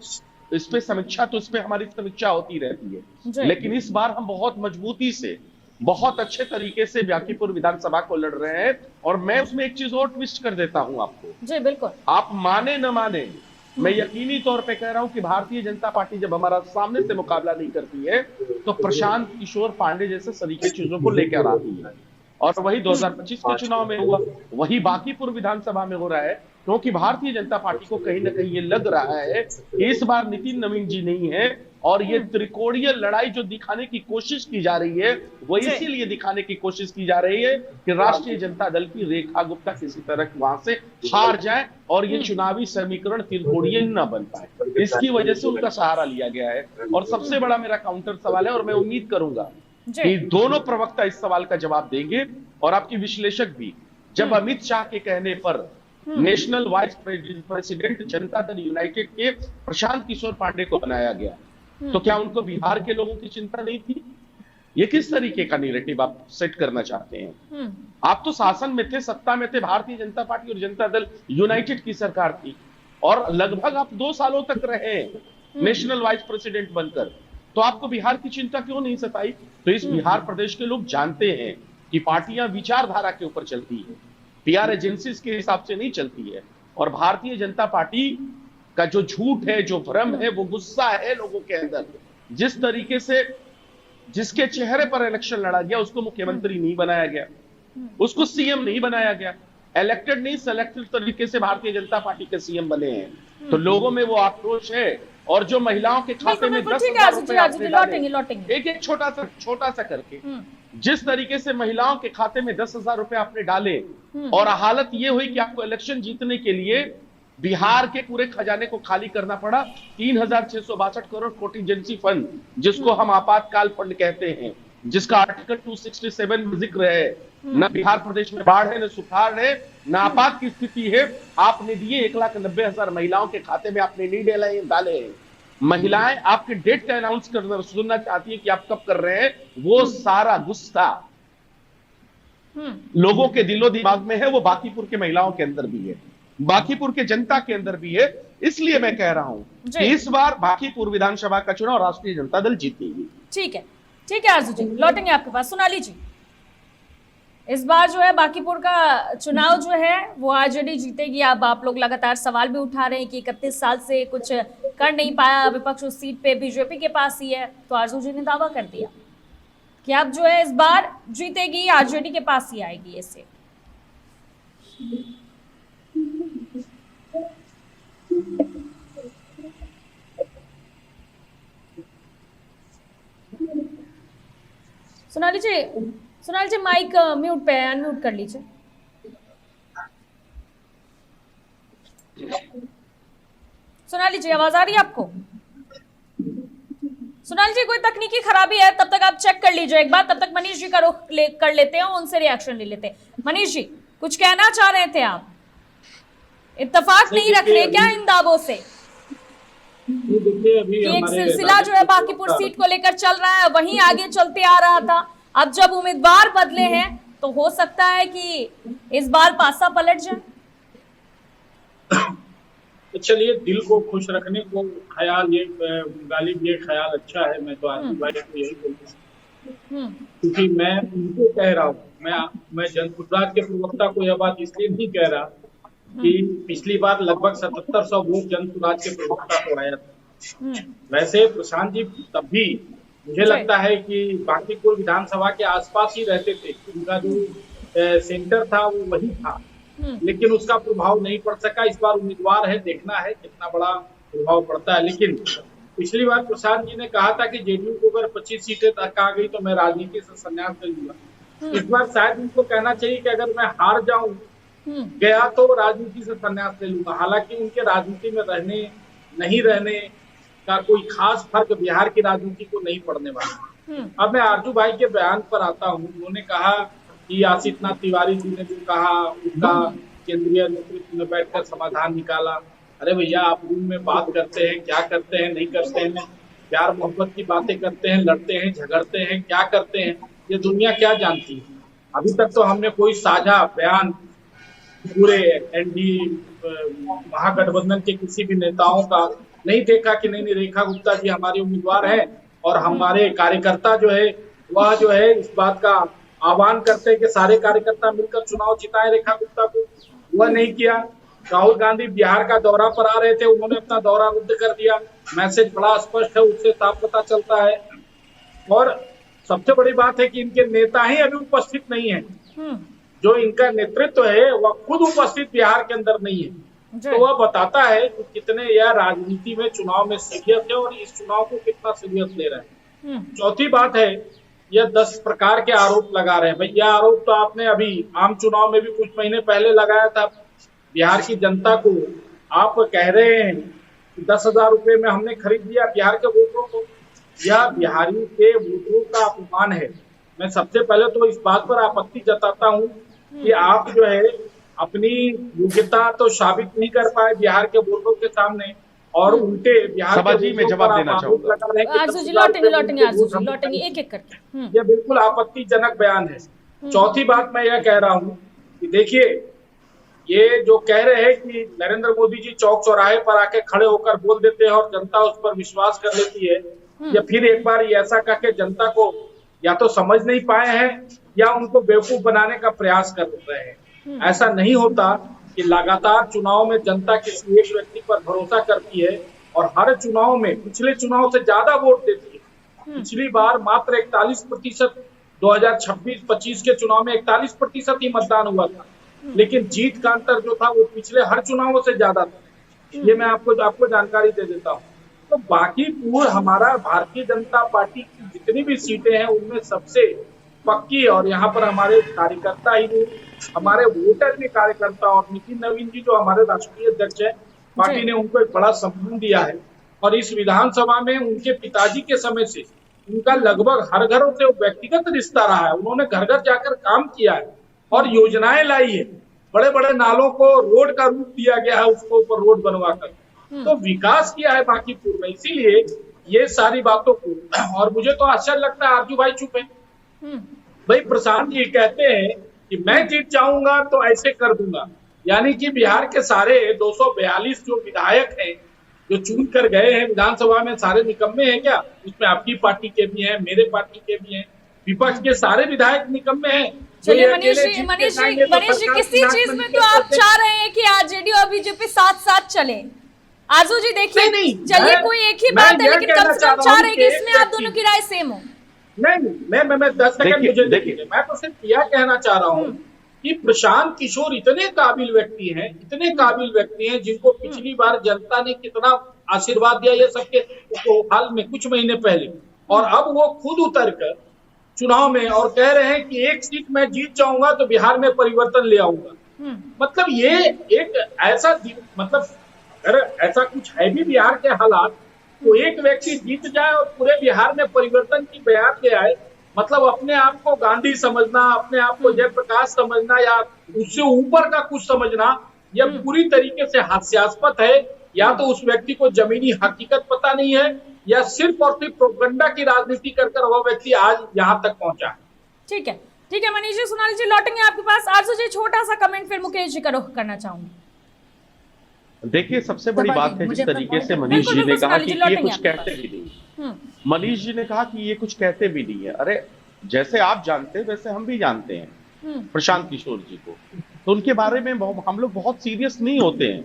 इस पे समीक्षा, तो इस पे हमारी समीक्षा होती रहती है, लेकिन इस बार हम बहुत मजबूती से, बहुत अच्छे तरीके से बांकीपुर विधानसभा को लड़ रहे हैं। और मैं उसमें एक चीज और ट्विस्ट कर देता हूं आपको। जी बिल्कुल, आप माने न माने, मैं यकीनी तौर पे कह रहा हूं कि भारतीय जनता पार्टी जब हमारा सामने से मुकाबला नहीं करती है, तो प्रशांत किशोर पांडे जैसे सरीके चीजों को लेकर आती है। और वही 2025 के चुनाव में हुआ, वही बांकीपुर विधानसभा में हो रहा है, क्योंकि भारतीय जनता पार्टी को कहीं ना कहीं ये लग रहा है कि इस बार नितिन नवीन जी नहीं है, और ये त्रिकोणीय लड़ाई जो दिखाने की कोशिश की जा रही है, वो इसीलिए दिखाने की कोशिश की जा रही है कि राष्ट्रीय जनता दल की रेखा गुप्ता किसी तरह वहां से हार जाए और ये चुनावी समीकरण त्रिकोणीय न बन पाए। इसकी वजह से उनका सहारा लिया गया है। और सबसे बड़ा मेरा काउंटर सवाल है, और मैं उम्मीद करूंगा कि दोनों प्रवक्ता इस सवाल का जवाब देंगे, और आपकी विश्लेषक भी। जब अमित शाह के कहने पर national vice president Janata Dal United के प्रशांत किशोर पांडे को बनाया गया, तो क्या उनको बिहार के लोगों की चिंता नहीं थी? ये किस तरीके का नैरेटिव आप सेट करना चाहते हैं? आप तो शासन में थे, सत्ता में थे, भारतीय जनता पार्टी और जनता दल यूनाइटेड की सरकार थी, और लगभग आप 2 सालों तक रहे नेशनल वाइस प्रेसिडेंट बनकर, तो आपको बिहार की चिंता क्यों नहीं सताई? तो इस बिहार प्रदेश के लोग जानते हैं कि पार्टियां विचारधारा के ऊपर चलती है, पीआर एजेंसीज के हिसाब से नहीं चलती है। और भारतीय जनता पार्टी का जो झूठ है, जो भ्रम है, वो गुस्सा है लोगों के अंदर। जिस तरीके से जिसके चेहरे पर इलेक्शन लड़ा गया, उसको मुख्यमंत्री नहीं बनाया गया, उसको सीएम नहीं बनाया गया, इलेक्टेड नहीं सेलेक्टेड तरीके से भारतीय जनता पार्टी के सीएम बने हैं, तो लोगों में वो आक्रोश है। और जो महिलाओं के खाते में 10,000 रुपए, एक छोटा सा करके, जिस तरीके से महिलाओं के खाते में 10,000 रुपए आपने डाले, और हालत ये हुई कि आपको इलेक्शन जीतने के लिए बिहार के पूरे खजाने को खाली करना पड़ा। 3,662 करोड़ कॉन्टीजेंसी फंड, जिसको हम आपातकाल फंड कहते हैं, जिसका आर्टिकल 267 में जिक्र है। न बिहार प्रदेश में बाढ़ है, न सुखाड़ है, न आपात की स्थिति है। आपने दिए 1,90,000 महिलाओं के खाते में, आपने नहीं डाले हैं। महिलाएं आपके डेट का अनाउंस करना सुनना चाहती है कि आप कब कर रहे हैं। वो सारा गुस्सा लोगों के दिलो दिमाग में है, वो बांकीपुर के महिलाओं के अंदर भी है, बांकीपुर के जनता के अंदर भी है। इसलिए मैं कह रहा हूं कि इस बार बांकीपुर विधानसभा का चुनाव राष्ट्रीय जनता दल जीतेगी। ठीक है आरजू जी, लौटेंगे आपके पास। सोनाली जी, इस बार जो है बांकीपुर का चुनाव जो है वो आरजेडी जीतेगी। अब आप लोग लगातार सवाल भी उठा रहे हैं कि 31 साल से कुछ कर नहीं पाया विपक्ष, उस सीट पे बीजेपी के पास ही है। तो आरजू जी ने दावा कर दिया कि अब जो है इस बार जीतेगी, आरजेडी के पास ही आएगी ये सीट। सोनाली जी माइक म्यूट पे है, अनम्यूट कर लीजिए। सोनाली जी, आवाज आ रही है आपको? सोनाली जी, कोई तकनीकी खराबी है, तब तक आप चेक कर लीजिए एक बार। तब तक मनीष जी का रुख कर लेते हैं, उनसे रिएक्शन ले लेते हैं। मनीष जी, कुछ कहना चाह रहे थे आप? इत्तेफाक नहीं रख रहे क्या इन दावों से? ये देखिए अभी कि एक हमारे सिलसिला जो है बांकीपुर सीट को लेकर चल रहा है, वहीं आगे चलते आ रहा था। अब जब उम्मीदवार बदले हैं तो हो सकता है कि इस बार पासा पलट जाए। तो चलिए, दिल को खुश रखने को ख्याल ये गालिब, ये ख्याल अच्छा है। मैं तो आसिफ भाई को यही बोलूँ, क्योंकि मैं उनको कह रहा हूँ, मैं जनसुराज के प्रवक्ता को यह बात इसलिए नहीं कह रहा कि पिछली बार लगभग 7700 वोट जनसुराज के प्रवक्ता को आया था। वैसे प्रशांत जी तब भी मुझे लगता है कि बांकीपुर विधानसभा के आसपास ही रहते थे, उनका जो सेंटर था वो वही था, लेकिन उसका प्रभाव नहीं पड़ सका। इस बार उम्मीदवार है, देखना है कितना बड़ा प्रभाव पड़ता है। लेकिन पिछली बार प्रशांत जी ने कहा था कि जेडीयू को अगर 25 सीटें तक आ गई तो मैं राजनीति से संन्यास ले लूंगा। इस बार शायद उनको कहना चाहिए कि अगर मैं हार जाऊं गया तो राजनीति से संन्यास ले लूंगा। हालांकि उनके राजनीति में रहने नहीं रहने का कोई खास फर्क बिहार की राजनीति को नहीं पड़ने वाला। अब मैं आरजू भाई के बयान पर आता हूँ। उन्होंने कहा कि आशीषनाथ तिवारी जी ने जो कहा उसका केंद्रीय नेतृत्व में बैठकर समाधान निकाला। अरे भैया, आप रूम में बात करते हैं, क्या करते हैं नहीं करते हैं, प्यार मोहब्बत की बातें करते हैं, लड़ते हैं, झगड़ते हैं, क्या करते हैं, ये दुनिया क्या जानती है। अभी तक तो हमने कोई साझा बयान पूरे एनडीए महागठबंधन के किसी भी नेताओं का नहीं देखा कि नहीं रेखा गुप्ता जी हमारे उम्मीदवार हैं और हमारे कार्यकर्ता जो है वह जो है इस बात का आह्वान करते हैं कि सारे कार्यकर्ता मिलकर चुनाव जिताएं रेखा गुप्ता को। वह नहीं किया। राहुल गांधी बिहार का दौरा पर आ रहे थे, उन्होंने अपना दौरा रद्द कर दिया। मैसेज बड़ा स्पष्ट है, उससे साफ पता चलता है। और सबसे बड़ी बात है कि इनके नेता ही अभी उपस्थित नहीं है। जो इनका नेतृत्व है वह खुद उपस्थित बिहार के अंदर नहीं है। तो वह बताता है कि कितने यह राजनीति में चुनाव में सीरियस है और इस चुनाव को कितना सीरियस ले रहे हैं। चौथी बात है, यह 10 प्रकार के आरोप लगा रहे हैं। भाई, यह आरोप तो आपने अभी आम चुनाव में भी कुछ महीने पहले लगाया था। बिहार की जनता को आप कह रहे हैं कि 10,000 रुपए में हमने खरीद लिया बिहार के वोटरों को। यह बिहारी के वोटरों का अपमान है। मैं सबसे पहले तो इस बात पर आपत्ति जताता हूँ कि आप जो है अपनी योग्यता तो साबित नहीं कर पाए बिहार के वोटरों के सामने और उनके बिहार के में जवाब देना चाहूंगा। एक एक करके यह बिल्कुल आपत्तिजनक बयान है। चौथी बात मैं यह कह रहा हूँ कि देखिए, ये जो कह रहे हैं कि नरेंद्र मोदी जी चौक चौराहे पर आके खड़े होकर बोल देते हैं और जनता उस पर विश्वास कर लेती है, या फिर एक बार ये ऐसा करके जनता को या तो समझ नहीं पाए हैं या उनको बेवकूफ बनाने का प्रयास कर रहे हैं। ऐसा नहीं होता कि लगातार चुनाव में जनता किसी एक व्यक्ति पर भरोसा करती है और हर चुनाव में पिछले चुनाव से ज्यादा वोट देती है। पिछली बार मात्र 41%, 2026-25 के चुनाव में 41% ही मतदान हुआ था, लेकिन जीत का अंतर जो था वो पिछले हर चुनावों से ज्यादा था। ये मैं आपको जानकारी दे देता हूँ। तो बांकीपुर हमारा भारतीय जनता पार्टी की जितनी भी सीटें हैं उनमें सबसे पक्की, और यहाँ पर हमारे कार्यकर्ता ही नहीं, हमारे वोटर भी कार्यकर्ता, और नितिन नवीन जी जो हमारे राष्ट्रीय अध्यक्ष है, पार्टी ने उनको एक बड़ा सम्मान दिया है। और इस विधानसभा में उनके पिताजी के समय से उनका लगभग हर घरों से व्यक्तिगत रिश्ता रहा है। उन्होंने घर घर जाकर काम किया है और योजनाएं लाई है। बड़े बड़े नालों को रोड का रूप दिया गया है, उसको ऊपर रोड बनवाकर, तो विकास किया है बांकीपुर में। इसीलिए ये सारी बातों को, और मुझे तो आश्चर्य लगता है आरजू भाई चुप है। भाई, प्रशांत जी कहते हैं कि मैं जीत जाऊंगा तो ऐसे कर दूंगा, यानी कि बिहार के सारे 242 जो विधायक हैं जो चुन कर गए हैं विधानसभा में, सारे निकम्मे हैं क्या? उसमें आपकी पार्टी के भी हैं, मेरे पार्टी के भी हैं, विपक्ष के सारे विधायक निकम्मे हैं। चलिए मनीष जी, किसी चीज में तो आप चाह रहे हैं कि जेडीयू और बीजेपी साथ साथ चले। आरजू जी देखिए, चलिए कोई एक ही बात है, लेकिन कम से कम चाह रहे हैं कि इसमें आप दोनों की राय सेम हो। नहीं, मैं 10 सेकंड मुझे देखिए, मैं तो सिर्फ यह कहना चाह रहा हूँ कि प्रशांत किशोर इतने काबिल व्यक्ति हैं जिनको पिछली बार जनता ने कितना आशीर्वाद दिया ये सबके हाल में कुछ महीने पहले, और अब वो खुद उतर कर चुनाव में और कह रहे हैं कि एक सीट मैं जीत जाऊंगा तो बिहार में परिवर्तन ले आऊंगा। मतलब ये एक ऐसा, मतलब अगर ऐसा कुछ है भी बिहार के हालात, तो एक व्यक्ति जीत जाए और पूरे बिहार में परिवर्तन की बयान ले आए, मतलब अपने आप को गांधी समझना, अपने आप को जयप्रकाश समझना या उससे ऊपर का कुछ समझना, यह पूरी तरीके से हास्यास्पद है। या तो उस व्यक्ति को जमीनी हकीकत पता नहीं है, या सिर्फ और सिर्फ प्रोपेगेंडा की राजनीति कर वह व्यक्ति आज यहाँ तक पहुंचा है। ठीक है मनीष जी, सोनाली जी लौटेंगे आपके पास। आरजू जी छोटा सा कमेंट, फिर मुकेश जी का रुख करना चाहूंगी। देखिए, सबसे बड़ी बात है जिस तरीके से मनीष जी ने कहा कि ये कुछ कहते भी नहीं, मनीष जी ने कहा कि ये कुछ कहते भी नहीं है। अरे जैसे आप जानते हैं वैसे हम भी जानते हैं प्रशांत किशोर जी को, तो उनके बारे में हम लोग बहुत सीरियस नहीं होते हैं,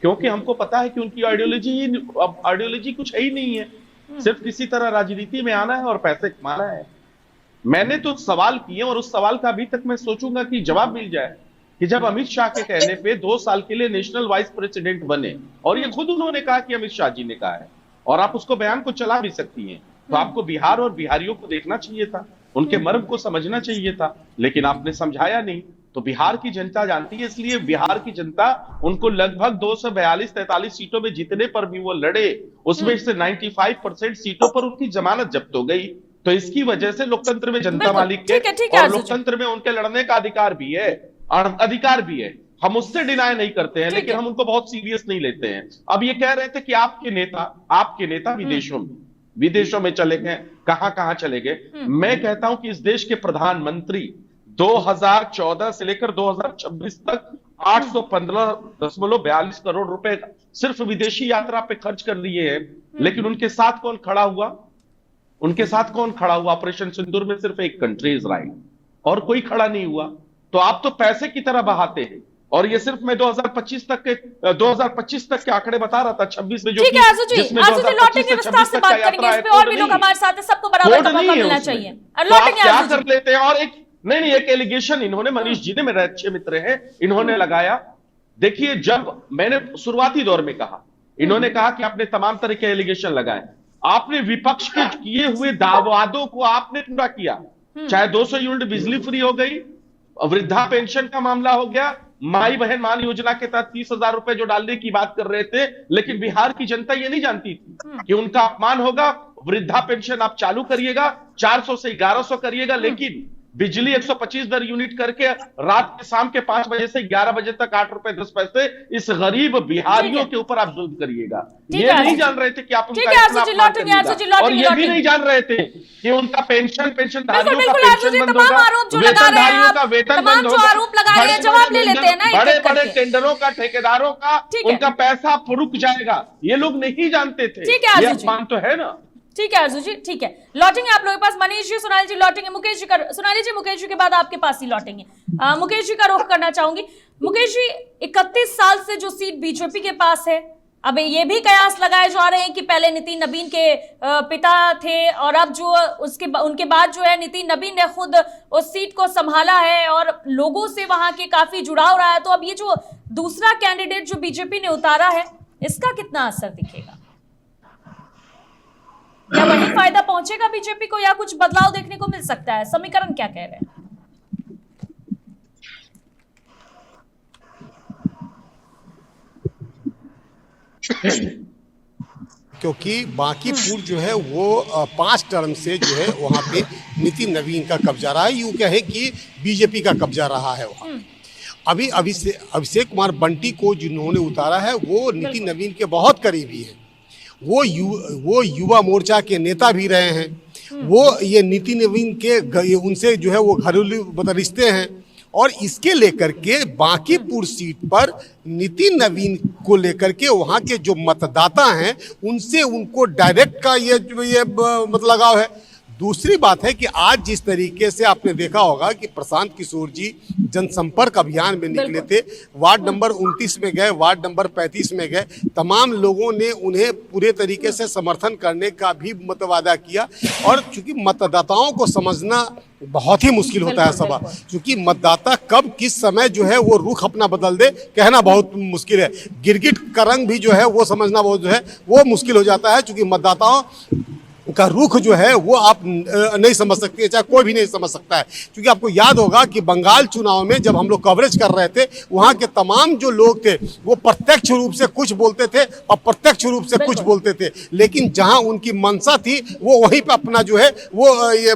क्योंकि हमको पता है कि उनकी आइडियोलॉजी कुछ है ही नहीं है, सिर्फ किसी तरह राजनीति में आना है और पैसे कमाना है। मैंने तो सवाल किए और उस सवाल का अभी तक मैं सोचूंगा कि जवाब मिल जाए कि जब अमित शाह के कहने पे 2 साल के लिए नेशनल वाइस प्रेसिडेंट बने, और ये खुद उन्होंने कहा कि अमित शाह जी ने कहा है, और आप उसको बयान को चला भी सकती हैं, तो आपको बिहार और बिहारियों को देखना चाहिए था, उनके मर्म को समझना चाहिए था, लेकिन आपने समझाया नहीं। तो बिहार की जनता जानती है, इसलिए बिहार की जनता उनको लगभग 242-43 सीटों में जितने पर भी वो लड़े, उसमें से 95% सीटों पर उनकी जमानत जब्त हो गई। तो इसकी वजह से लोकतंत्र में जनता मालिक है, और लोकतंत्र में उनके लड़ने का अधिकार भी है, हम उससे डिनाई नहीं करते हैं, लेकिन हम उनको बहुत सीरियस नहीं लेते हैं। अब ये कह रहे थे कि आपके नेता विदेशों में चले गए, कहां चले गए। मैं कहता हूं कि इस देश के प्रधानमंत्री 2014 से लेकर 2026 तक 815.42 करोड़ रुपए सिर्फ विदेशी यात्रा पे खर्च कर लिए हैं, लेकिन उनके साथ कौन खड़ा हुआ? ऑपरेशन सिंदूर में सिर्फ एक कंट्री इजराइल, और कोई खड़ा नहीं हुआ। तो आप तो पैसे की तरह बहाते हैं, और ये सिर्फ मैं 2025 तक के आंकड़े बता रहा था, 26 में जो ठीक है आरजू जी लौटेंगे, विस्तार से बात करेंगे इस पे, और भी लोग हमारे साथ हैं, सबको बराबर का मौका मिलना चाहिए। लौटेंगे क्या कर लेते हैं। और एक एलिगेशन इन्होंने, मनीष जी ने, मेरे अच्छे मित्र हैं, इन्होंने लगाया। देखिए, जब मैंने शुरुआती दौर में कहा, इन्होंने कहा कि आपने तमाम तरह के एलिगेशन लगाए, आपने विपक्ष के किए हुए दावादों को आपने पूरा किया, चाहे 200 यूनिट बिजली फ्री हो गई, वृद्धा पेंशन का मामला हो गया, माई बहन मान योजना के तहत 30,000 रुपए जो डालने की बात कर रहे थे, लेकिन बिहार की जनता ये नहीं जानती थी कि उनका अपमान होगा। वृद्धा पेंशन आप चालू करिएगा, 400 से 1100 करिएगा, लेकिन बिजली 125 दर यूनिट करके रात के शाम के 5 बजे से 11 बजे तक 8 रुपए 10 पैसे इस गरीब बिहारियों के ऊपर आप जुल्म करिएगा। ये नहीं जान रहे थे कि आप उनका और ये भी नहीं जान रहे थे कि उनका पेंशनधारियों का पेंशन बंद होगा, वेतनधारियों का वेतन बंद होगा, बड़े टेंडरों का, ठेकेदारों का, उनका पैसा रुक जाएगा। ये लोग नहीं जानते थे, ये अपमान तो है ना। ठीक है आरजू जी, ठीक है, लौटेंगे आप लोगों के पास। मनीष जी, सोनाली जी लौटेंगे, मुकेश जी सोनाली जी मुकेश जी के बाद आपके पास ही लौटेंगे। मुकेश जी का रुख करना चाहूंगी। मुकेश जी, 31 साल से जो सीट बीजेपी के पास है, अब ये भी कयास लगाए जा रहे हैं कि पहले नितिन नबीन के पिता थे, और अब जो उनके बाद जो है नितिन नबीन ने खुद उस सीट को संभाला है, और लोगों से वहां के काफी जुड़ाव रहा है। तो अब ये जो दूसरा कैंडिडेट जो बीजेपी ने उतारा है, इसका कितना असर दिखेगा? क्या वही फायदा पहुंचेगा बीजेपी को, या कुछ बदलाव देखने को मिल सकता है? समीकरण क्या कह रहे हैं? क्योंकि बांकीपुर जो है वो 5 टर्म से जो है वहाँ पे नितिन नवीन का कब्जा रहा है, यूं कहे कि बीजेपी का कब्जा रहा है वहाँ। अभी अभिषेक कुमार बंटी को जिन्होंने उतारा है वो नितिन नवीन के बहुत करीबी है, वो युवा मोर्चा के नेता भी रहे हैं, वो ये नितिन नवीन के उनसे जो है वो घरेलू रिश्ते हैं, और इसके लेकर के बांकीपुर सीट पर नितिन नवीन को लेकर के वहाँ के जो मतदाता हैं उनसे उनको डायरेक्ट का ये मतलब लगाव है। दूसरी बात है कि आज जिस तरीके से आपने देखा होगा कि प्रशांत किशोर जी जनसंपर्क अभियान में निकले थे, वार्ड नंबर 29 में गए, वार्ड नंबर 35 में गए, तमाम लोगों ने उन्हें पूरे तरीके से समर्थन करने का भी वादा किया। और चूंकि मतदाताओं को समझना बहुत ही मुश्किल होता है सभा, क्योंकि मतदाता कब किस समय जो है वो रुख अपना बदल दे कहना बहुत मुश्किल है। गिरगिट का रंग भी जो है वो समझना बहुत जो है वो मुश्किल हो जाता है, क्योंकि मतदाताओं का रुख जो है वो आप नहीं समझ सकते, चाहे कोई भी नहीं समझ सकता है। क्योंकि आपको याद होगा कि बंगाल चुनाव में जब हम लोग कवरेज कर रहे थे, वहाँ के तमाम जो लोग थे वो प्रत्यक्ष रूप से कुछ बोलते थे और प्रत्यक्ष रूप से कुछ बोलते थे, लेकिन जहाँ उनकी मंशा थी वो वहीं पे अपना जो है वो ये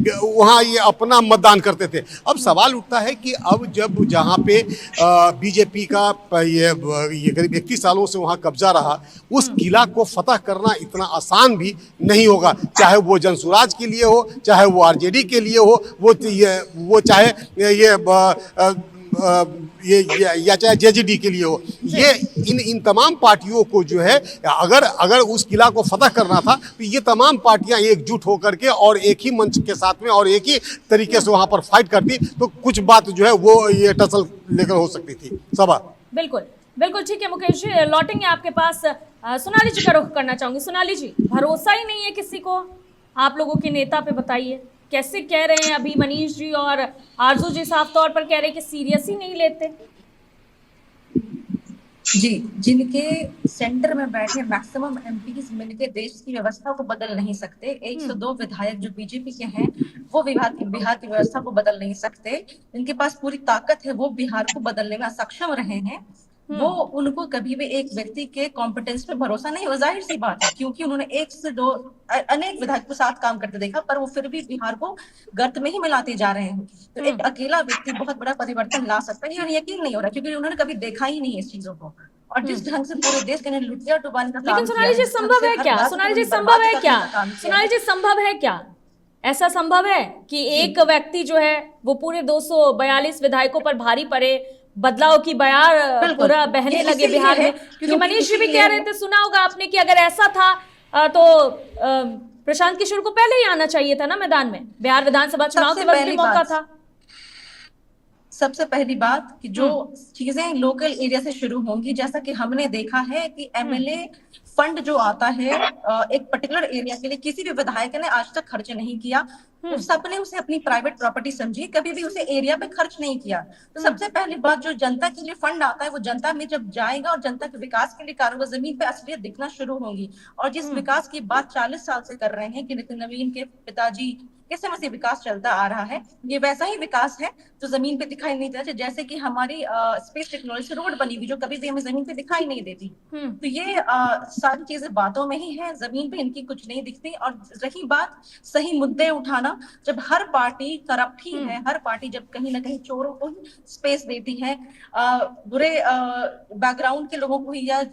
वहाँ ये अपना मतदान करते थे। अब सवाल उठता है कि अब जब जहाँ पे बीजेपी का ये करीब 21 सालों से वहाँ कब्जा रहा, उस किला को फतह करना इतना आसान भी नहीं होगा, चाहे वो जनसुराज के लिए हो, चाहे वो आरजेडी के लिए हो, वो चाहे या चाहे जेजेडी के लिए हो। ये इन तमाम पार्टियों को जो है अगर उस किला को फतह करना था तो ये तमाम पार्टियां एकजुट होकर के और एक ही मंच के साथ में और एक ही तरीके से वहां पर फाइट करती तो कुछ बात जो है वो ये टसल लेकर हो सकती थी। सभा बिल्कुल बिल्कुल ठीक है। मुकेश जी लौटेंगे आपके पास। सोनाली जी का रुख करना चाहूंगी। सोनाली जी, भरोसा ही नहीं है किसी को आप लोगों के नेता पे, बताइए कैसे कह रहे हैं। अभी मनीष जी और आरजू जी साफ तौर पर कह रहे हैं कि सीरियस ही नहीं लेते। जी, जिनके सेंटर में बैठे मैक्सिमम एमपीज मिलके देश की व्यवस्था को बदल नहीं सकते, 102 विधायक जो बीजेपी के हैं वो बिहार की व्यवस्था को बदल नहीं सकते, जिनके पास पूरी ताकत है वो बिहार को बदलने में सक्षम रहे हैं, वो उनको कभी भी एक व्यक्ति के कॉम्पिटेंस पे भरोसा नहीं हो। जाहिर सी बात है, क्योंकि उन्होंने 1 से 2 अनेक विधायक के साथ काम करते देखा, पर वो फिर भी बिहार को गर्त में ही मिलाते जा रहे हैं। तो एक अकेला व्यक्ति बहुत बड़ा परिवर्तन ला सकता है, ये यकीन नहीं हो रहा, क्योंकि उन्होंने कभी देखा ही नहीं इस चीजों को। और जिस ढंग से पूरे देश के लुटिया डुबाने का काम किया है, लेकिन सोनाली जी संभव है क्या? सोनाली जी संभव है क्या? सोनाली जी संभव है क्या? ऐसा संभव है कि एक व्यक्ति जो है वो पूरे 242 विधायकों पर भारी पड़े, बदलाव की बयार पूरा बहने लगे बिहार में? क्योंकि मनीष जी भी कह रहे थे, सुना होगा आपने, कि अगर ऐसा था तो प्रशांत किशोर को पहले ही आना चाहिए था ना मैदान में। बिहार विधानसभा चुनाव के वक्त भी मौका था। सबसे पहली बात कि जो चीजें लोकल एरिया से शुरू होंगी, जैसा कि हमने देखा है कि एमएलए फंड जो आता है एक पर्टिकुलर एरिया के लिए, किसी भी विधायक ने आज तक खर्च नहीं किया। सबने उसे अपनी प्राइवेट प्रॉपर्टी समझी, कभी भी उसे एरिया पे खर्च नहीं किया। तो सबसे पहली बात, जो जनता के लिए फंड आता है वो जनता में जब जाएगा और जनता के विकास के लिए कारोबार, जमीन पे असलियत दिखना शुरू होंगी। और जिस विकास की बात 40 साल से कर रहे हैं कि नितिन नवीन के पिताजी किस समय से विकास चलता आ रहा है, ये वैसा ही विकास है जो जमीन पे दिखाई नहीं देता। जैसे कि हमारी स्पेस टेक्नोलॉजी से रोड बनी हुई जो कभी भी हमें जमीन पे दिखाई नहीं देती। तो ये सारी चीजें बातों में ही है, जमीन पे इनकी कुछ नहीं दिखती। और रही बात सही मुद्दे उठाना, जब हर पार्टी करप्ट ही है, हर पार्टी जब कहीं ना कहीं चोरों को ही स्पेस देती है, बुरे बैकग्राउंड के लोगों को ही या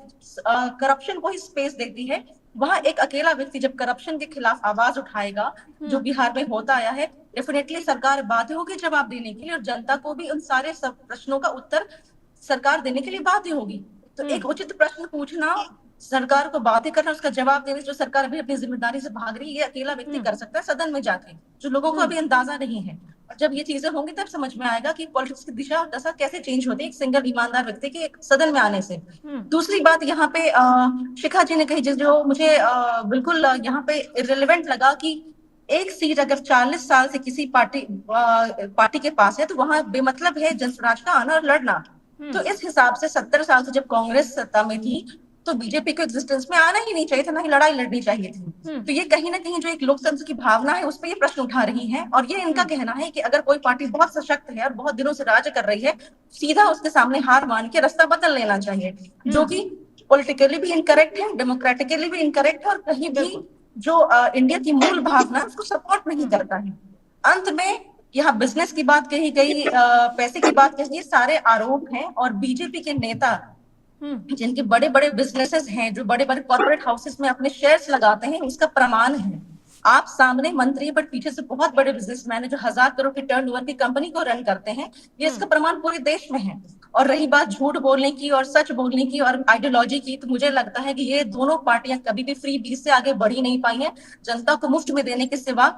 करप्शन को ही स्पेस देती है, वहां एक अकेला व्यक्ति जब करप्शन के खिलाफ आवाज उठाएगा, जो बिहार में होता आया है, डेफिनेटली सरकार बाध्य होगी जवाब देने के लिए, और जनता को भी उन सारे सब प्रश्नों का उत्तर सरकार देने के लिए बाध्य होगी। तो एक उचित प्रश्न पूछना, सरकार को बातें करना, उसका जवाब देने, जो सरकार अभी अपनी जिम्मेदारी से भाग रही है, ये अकेला व्यक्ति कर सकता है सदन में जाके, जो लोगों को अभी अंदाजा नहीं है। और जब ये चीजें होंगी तब समझ में आएगा कि पॉलिटिक्स की दिशा और दशा कैसे चेंज होती है एक सिंगल ईमानदार व्यक्ति के एक सदन में आने से। दूसरी बात यहाँ पे शिखा जी ने कही, जो मुझे बिल्कुल यहाँ पे इररिलेवेंट लगा, कि एक सीट अगर 40 साल से किसी पार्टी के पास है तो वहां बेमतलब है जनसुराज का आना और लड़ना। तो इस हिसाब से 70 साल से जब कांग्रेस सत्ता में थी तो बीजेपी को एग्जिस्टेंस में आना ही नहीं चाहिए था, ना ही लड़ाई लड़नी चाहिए थी। तो ये कहीं ना कहीं जो एक लोकतंत्र की भावना है उस पर ये प्रश्न उठा रही है। और ये इनका कहना है कि अगर कोई पार्टी बहुत सशक्त है और बहुत दिनों से राज कर रही है, सीधा उसके सामने हार मान के रास्ता बदल लेना चाहिए, जो कि पॉलिटिकली भी इनकरेक्ट है, डेमोक्रेटिकली भी इनकरेक्ट है, और कहीं भी जो इंडिया की मूल भावना उसको सपोर्ट नहीं करता है। अंत में यहाँ बिजनेस की बात कही गई, पैसे की बात कही, सारे आरोप हैं। और बीजेपी के नेता जिनके बड़े बड़े बिजनेसेस हैं, जो बड़े बड़े कॉर्पोरेट हाउसेस में अपने शेयर्स लगाते हैं, उसका प्रमाण है। आप सामने मंत्री बट पीछे से बहुत बड़े बिजनेसमैन है जो 1000 करोड़ की टर्नओवर की कंपनी को रन करते हैं। ये इसका प्रमाण पूरे देश में है। और रही बात झूठ बोलने की और सच बोलने की और आइडियोलॉजी की, तो मुझे लगता है कि ये दोनों पार्टियां कभी भी फ्री बीज से आगे बढ़ ही नहीं पाई हैं। जनता को मुफ्त में देने के सिवा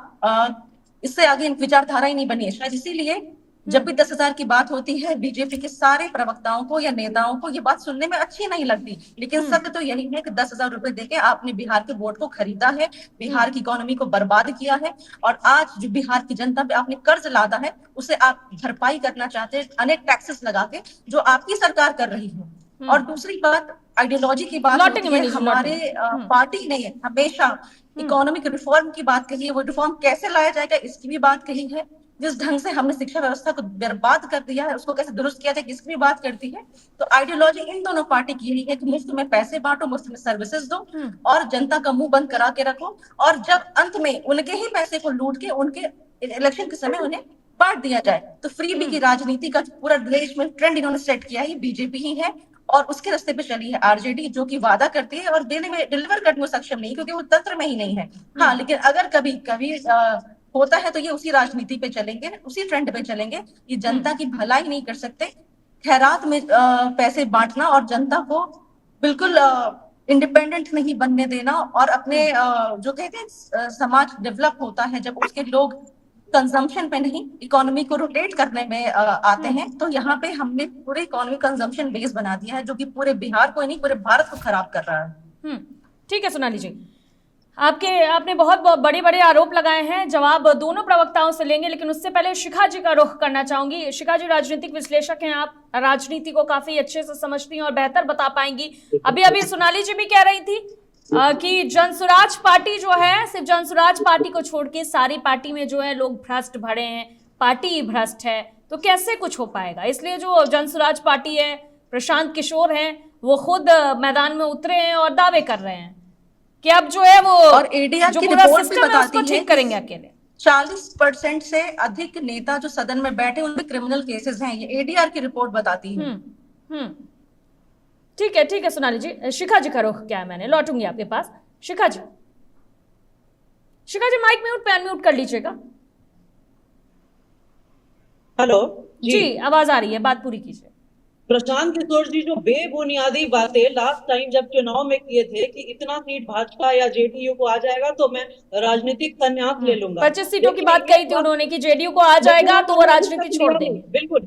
इससे आगे इन विचारधारा ही नहीं बनी है। शायद इसीलिए जब भी 10,000 की बात होती है, बीजेपी के सारे प्रवक्ताओं को या नेताओं को ये बात सुनने में अच्छी नहीं लगती। लेकिन सत्य तो यही है कि 10,000 रुपए देके आपने बिहार के वोट को खरीदा है, बिहार की इकोनॉमी को बर्बाद किया है, और आज जो बिहार की जनता पे आपने कर्ज लादा है, उसे आप भरपाई करना चाहते हैं अनेक टैक्सेस लगा के, जो आपकी सरकार कर रही है। और दूसरी बात आइडियोलॉजी की बात होती है। हमारे पार्टी ने हमेशा इकोनॉमिक रिफॉर्म की बात कही है, वो रिफॉर्म कैसे लाया जाएगा इसकी भी बात कही है। जिस ढंग से हमने शिक्षा व्यवस्था को बर्बाद कर दिया है उसको कैसे दुरुस्त किया जाए इसकी भी बात करती है। तो आइडियोलॉजी इन दोनों पार्टी की यही है कि मुफ्त में पैसे बांटो, मुफ्त में सर्विसेज दो और जनता का मुंह बंद करा के रखो, और जब अंत में उनके ही पैसे को लूट के उनके इलेक्शन के समय उन्हें बांट दिया जाए। तो फ्रीबी की राजनीति का पूरा देश में ट्रेंड इन्होंने सेट किया है, बीजेपी ही है और उसके रास्ते पे चली है आरजेडी, जो कि वादा करती है और देने में डिलीवर करने में सक्षम नहीं, क्योंकि वो तंत्र में ही नहीं है। हाँ, लेकिन अगर कभी कभी होता है तो ये उसी राजनीति पे चलेंगे, उसी ट्रेंड पे चलेंगे। ये जनता की भलाई नहीं कर सकते। खैरात में पैसे बांटना और जनता को बिल्कुल इंडिपेंडेंट नहीं बनने देना, और अपने जो कहते हैं समाज डेवलप होता है जब उसके लोग कंजम्पशन पे नहीं इकोनॉमी को रोटेट करने में आते हैं। तो यहाँ पे हमने पूरे इकोनॉमी कंजम्पशन बेस बना दिया है, जो कि पूरे बिहार को नहीं पूरे भारत को खराब कर रहा है। ठीक है सोनाली जी, आपने बहुत बड़े बड़े आरोप लगाए हैं, जवाब दोनों प्रवक्ताओं से लेंगे, लेकिन उससे पहले शिखा जी का रुख करना चाहूंगी। शिखा जी राजनीतिक विश्लेषक हैं, आप राजनीति को काफी अच्छे से समझती हैं और बेहतर बता पाएंगी। अभी सोनाली जी भी कह रही थी कि जनसुराज पार्टी जो है, सिर्फ जनसुराज पार्टी को छोड़ के सारी पार्टी में जो है लोग भ्रष्ट भरे हैं, पार्टी भ्रष्ट है, तो कैसे कुछ हो पाएगा। इसलिए जो जनसुराज पार्टी है, प्रशांत किशोर हैं, वो खुद मैदान में उतरे हैं और दावे कर रहे हैं कि अब जो है वो और एडीआर जो की पूरा रिपोर्ट भी सिस्टम है बताती उसको ठीक करेंगे अकेले। 40% से अधिक नेता जो सदन में बैठे उनमें क्रिमिनल केसेस हैं, ये एडीआर की रिपोर्ट बताती है। ठीक है सोनाली जी। शिखा जी का रुख क्या है, मैंने लौटूंगी आपके पास। शिखा जी माइक म्यूट पे अनम्यूट कर लीजिएगा। हेलो जी आवाज आ रही है, बात पूरी कीजिए। प्रशांत किशोर जी जो बेबुनियादी बातें लास्ट टाइम जब चुनाव में किए थे कि इतना सीट भाजपा या जेडीयू को आ जाएगा तो मैं राजनीतिक संन्यास ले लूंगा, 25 सीटों की बात कही थी उन्होंने कि जेडीयू को आ जाएगा तो वो राजनीति छोड़ देंगे। बिल्कुल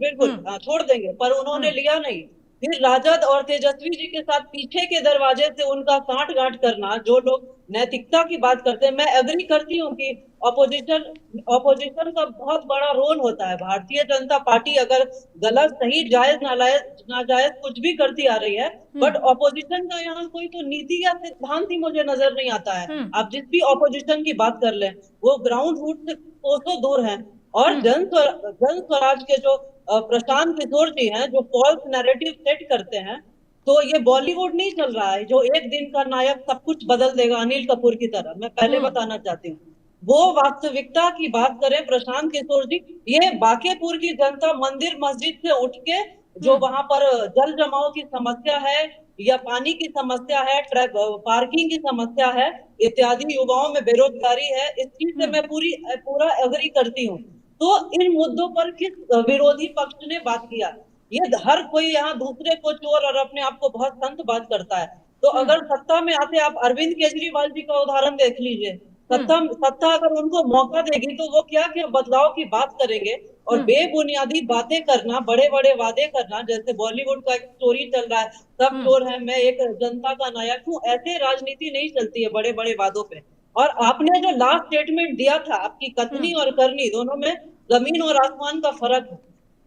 छोड़ देंगे, पर उन्होंने लिया नहीं। फिर राजद और तेजस्वी जी के साथ पीछे के दरवाजे से उनका साठगांठ करना, जो लोग नैतिकता की बात करते हैं, मैं एग्री करती हूँ कि ऑपोजिशन का बहुत बड़ा रोल होता है। भारतीय जनता पार्टी अगर गलत सही जायज नाजायज कुछ भी करती आ रही है, बट ऑपोजिशन का यहाँ कोई तो नीति या सिद्धांत ही मुझे नजर नहीं आता है। आप जिस भी ऑपोजिशन की बात कर लें वो ग्राउंड रूट से कोसों दूर है। और जन स्वराज के जो प्रशांत किशोर जी हैं जो फॉल्स नैरेटिव सेट करते हैं, तो ये बॉलीवुड नहीं चल रहा है जो एक दिन का नायक सब कुछ बदल देगा अनिल कपूर की तरह। मैं पहले बताना चाहती हूँ, वो वास्तविकता की बात करें प्रशांत किशोर जी, ये बांकेपुर की जनता मंदिर मस्जिद से उठ के जो वहां पर जल जमाव की समस्या है या पानी की समस्या है, पार्किंग की समस्या है इत्यादि, युवाओं में बेरोजगारी है, इस चीज से मैं पूरा एग्री करती हूँ। तो इन मुद्दों पर किस विरोधी पक्ष ने बात किया? ये हर कोई यहाँ दूसरे को चोर और अपने आप को बहुत संत बात करता है। तो अगर सत्ता में आते, आप अरविंद केजरीवाल जी का उदाहरण देख लीजिए, सत्ता अगर उनको मौका देगी तो वो क्या क्या बदलाव की बात करेंगे। और बेबुनियादी बातें करना, बड़े बड़े वादे करना, जैसे बॉलीवुड का एक स्टोरी चल रहा है, सब चोर है, मैं एक जनता का नायक हूँ, ऐसे राजनीति नहीं चलती है बड़े बड़े वादों पे। और आपने जो लास्ट स्टेटमेंट दिया था, आपकी कथनी और करनी दोनों में जमीन और आसमान का फर्क है।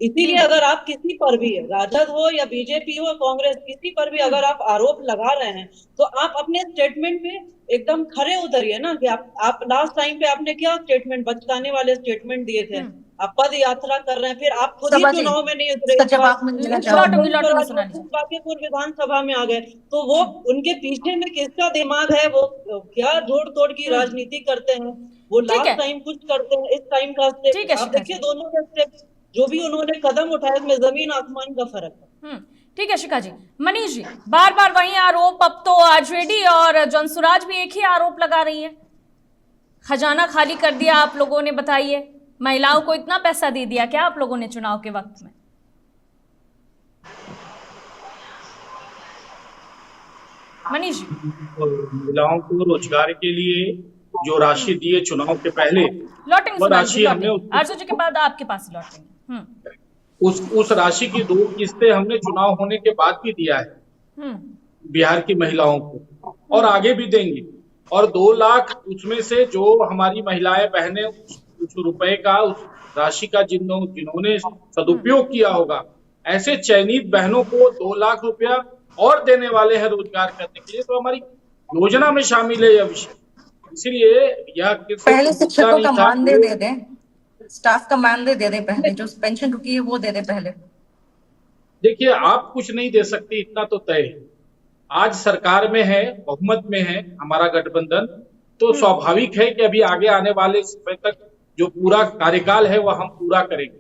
इसीलिए अगर आप किसी पर भी, राजद हो या बीजेपी हो कांग्रेस, किसी पर भी अगर आप आरोप लगा रहे हैं तो आप अपने स्टेटमेंट पे एकदम खरे उतरिए ना। कि आप लास्ट टाइम पे आपने क्या स्टेटमेंट, बचकाने वाले स्टेटमेंट दिए थे, आप पद यात्रा कर रहे हैं, फिर आप खुद ही चुनाव में नहीं उतरे, बांकेपुर विधानसभा में आ गए। तो वो उनके पीछे में किसका दिमाग है, वो क्या जोड़ तोड़ की राजनीति करते हैं, वो लास्ट टाइम कुछ करते हैं, इस टाइम का स्टेप आप देखिए, दोनों के स्टेप जो भी उन्होंने कदम उठाए में जमीन आसमान का फर्क है। ठीक है शिखा जी। मनीष जी, बार बार वही आरोप, अब तो आरजेडी और जनसुराज भी एक ही आरोप लगा रही है, खजाना खाली कर दिया आप लोगों ने। बताइए, महिलाओं को इतना पैसा दे दिया क्या आप लोगों ने चुनाव के वक्त में? मनीष जी, महिलाओं को रोजगार के लिए जो राशि दिए चुनाव के पहले, लौटेंगे राशि हमने आरजू जी के बाद आपके पास लौटेंगे। उस राशि की 2 किस्तें हमने चुनाव होने के बाद भी दिया है बिहार की महिलाओं को, और आगे भी देंगे। और 2 लाख उसमें से जो हमारी महिलाएं बहनें उस रुपए का, उस राशि का जिन्होंने सदुपयोग किया होगा, ऐसे चयनित बहनों को 2 लाख रुपया और देने वाले हैं रोजगार करने के लिए, तो हमारी योजना में शामिल है यह विषय। इसलिए यह पहले शिक्षकों का मानदेय वो- दे दें, स्टाफ का मानदेय दे दें, पहले जो पेंशन रुकी है वो दे दें पहले। देखिए, आप कुछ नहीं दे सकते, इतना तो तय है। आज सरकार में है, बहुमत में है हमारा गठबंधन, तो स्वाभाविक है कि अभी आगे आने वाले समय तक जो पूरा कार्यकाल है वह हम पूरा करेंगे।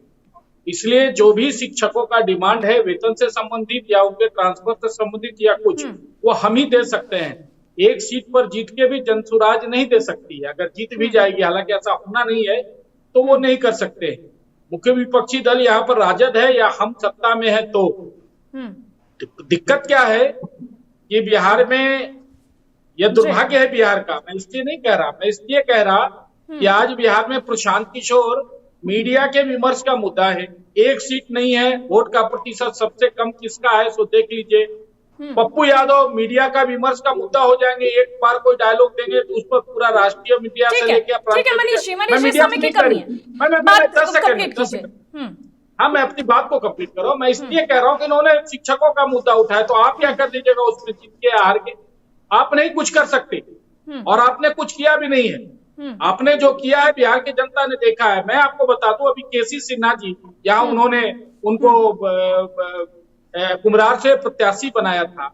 इसलिए जो भी शिक्षकों का डिमांड है वेतन से संबंधित या उनके ट्रांसफर से संबंधित या कुछ, वो हम ही दे सकते हैं। एक सीट पर जीत के भी जनसुराज नहीं दे सकती है। अगर जीत भी जाएगी, हालांकि ऐसा होना नहीं है, तो वो नहीं कर सकते। मुख्य विपक्षी दल यहाँ पर राजद है या हम सत्ता में है, तो दिक्कत क्या है कि बिहार में यह दुर्भाग्य है बिहार का। मैं इसलिए नहीं कह रहा, मैं इसलिए कह रहा कि आज बिहार में प्रशांत किशोर मीडिया के विमर्श का मुद्दा है। एक सीट नहीं है, वोट का प्रतिशत सबसे कम किसका है सो देख लीजिए। पप्पू यादव मीडिया का विमर्श का मुद्दा हो जाएंगे, एक बार कोई डायलॉग देंगे तो उस पर पूरा राष्ट्रीय मीडिया से लेकर ठीक है मनीष जी, समय की कमी है, मैं 10 सेकंड हाँ, मैं अपनी बात को कंप्लीट कर रहा हूँ। मैं इसलिए कह रहा हूँ कि इन्होंने शिक्षकों का मुद्दा उठाया, तो आप क्या कर दीजिएगा उसमें, जीत के हार के? आप नहीं कुछ कर सकते और आपने कुछ किया भी नहीं है। आपने जो किया है बिहार की जनता ने देखा है। मैं आपको बता दूं, अभी केसी सिन्हा जी यहाँ उन्होंने उनको कुम्हरार से प्रत्याशी बनाया था।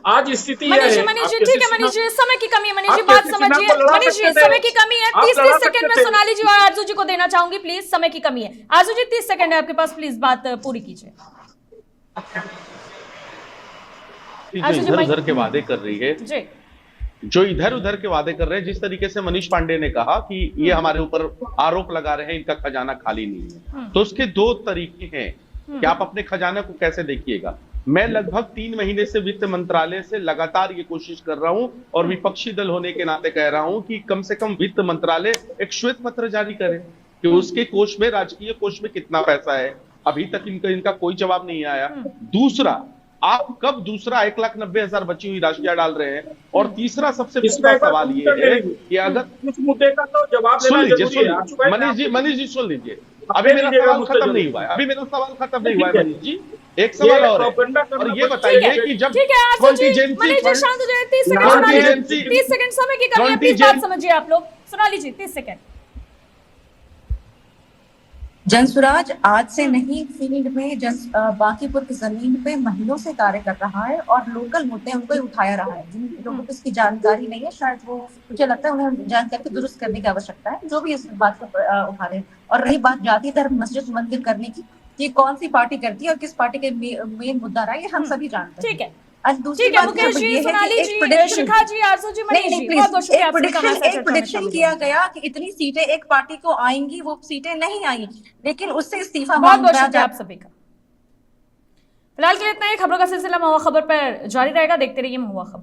आज स्थिति यह है। मनीष जी ठीक है, मनीष जी समय की कमी है, मनीष जी बात समझिए। मनीष जी समय की कमी है, 30 सेकंड में सोनाली जी और आरजू जी को देना चाहूंगी, प्लीज, समय की कमी है। आरजू जी 30 सेकंड है आपके पास, प्लीज बात पूरी कीजिए। इधर उधर के वादे कर रही है जी, जो इधर उधर के वादे कर रहे हैं, जिस तरीके से मनीष पांडे ने कहा कि ये हमारे ऊपर आरोप लगा रहे हैं इनका खजाना खाली नहीं है, तो उसके दो तरीके हैं कि आप अपने खजाने को कैसे देखिएगा। मैं लगभग 3 महीने से वित्त मंत्रालय से लगातार ये कोशिश कर रहा हूं और विपक्षी दल होने के नाते कह रहा हूं कि कम से कम वित्त मंत्रालय एक श्वेत पत्र जारी करे कि उसके कोष में, राजकीय कोष में कितना पैसा है। अभी तक इनका कोई जवाब नहीं आया। दूसरा, आप कब दूसरा 1,90,000 बची हुई राशियां डाल रहे हैं? और तीसरा सबसे बड़ा सवाल ये है कि अगर कुछ मुद्दे का तो जवाब सुन देना लीजिए, जरूरी है। मनीष जी सुन लीजिए, अभी मेरा सवाल खत्म नहीं हुआ है, मनीष जी एक सवाल और है, और ये बताइए कि जब ठीक है आरजू जी, मनीष जी शांत हो जाइए, 30 सेकंड सोनाली जी, 30 सेकंड समय की कमी है, प्लीज बात समझिए आप लोग। सोनाली जी 30 सेकंड। जनसुराज आज से नहीं, फील्ड में बांकीपुर की जमीन पे महीनों से कार्य कर रहा है और लोकल मुद्दे उनको ही उठाया रहा है। जिन लोगों को इसकी जानकारी नहीं है, शायद वो, मुझे लगता है उन्हें जानकारी को दुरुस्त करने की आवश्यकता है, जो भी इस बात को उठा रहे हैं। और रही बात जाति धर्म मस्जिद मंदिर करने की, ये कौन सी पार्टी करती है और किस पार्टी के मेन मुद्दा रहा है, ये हम सभी जानते हैं। ठीक है, और दूसरी ठीक है बात मुकेश जी, ये है सोनाली कि जी, शिखा जी, आरजू जी, मनीष जी, बहुत बहुत शुक्रिया आपसे कहा एक प्रेडिक्शन किया गया कि इतनी सीटें एक पार्टी को आएंगी, वो सीटें नहीं आई, लेकिन उससे इस्तीफा बहुत बहुत मांगा शुक्रिया आप सभी का। फिलहाल के लिए इतना ही। खबरों का सिलसिला महुआ खबर पर जारी रहेगा, देखते रहिए महुआ खबर।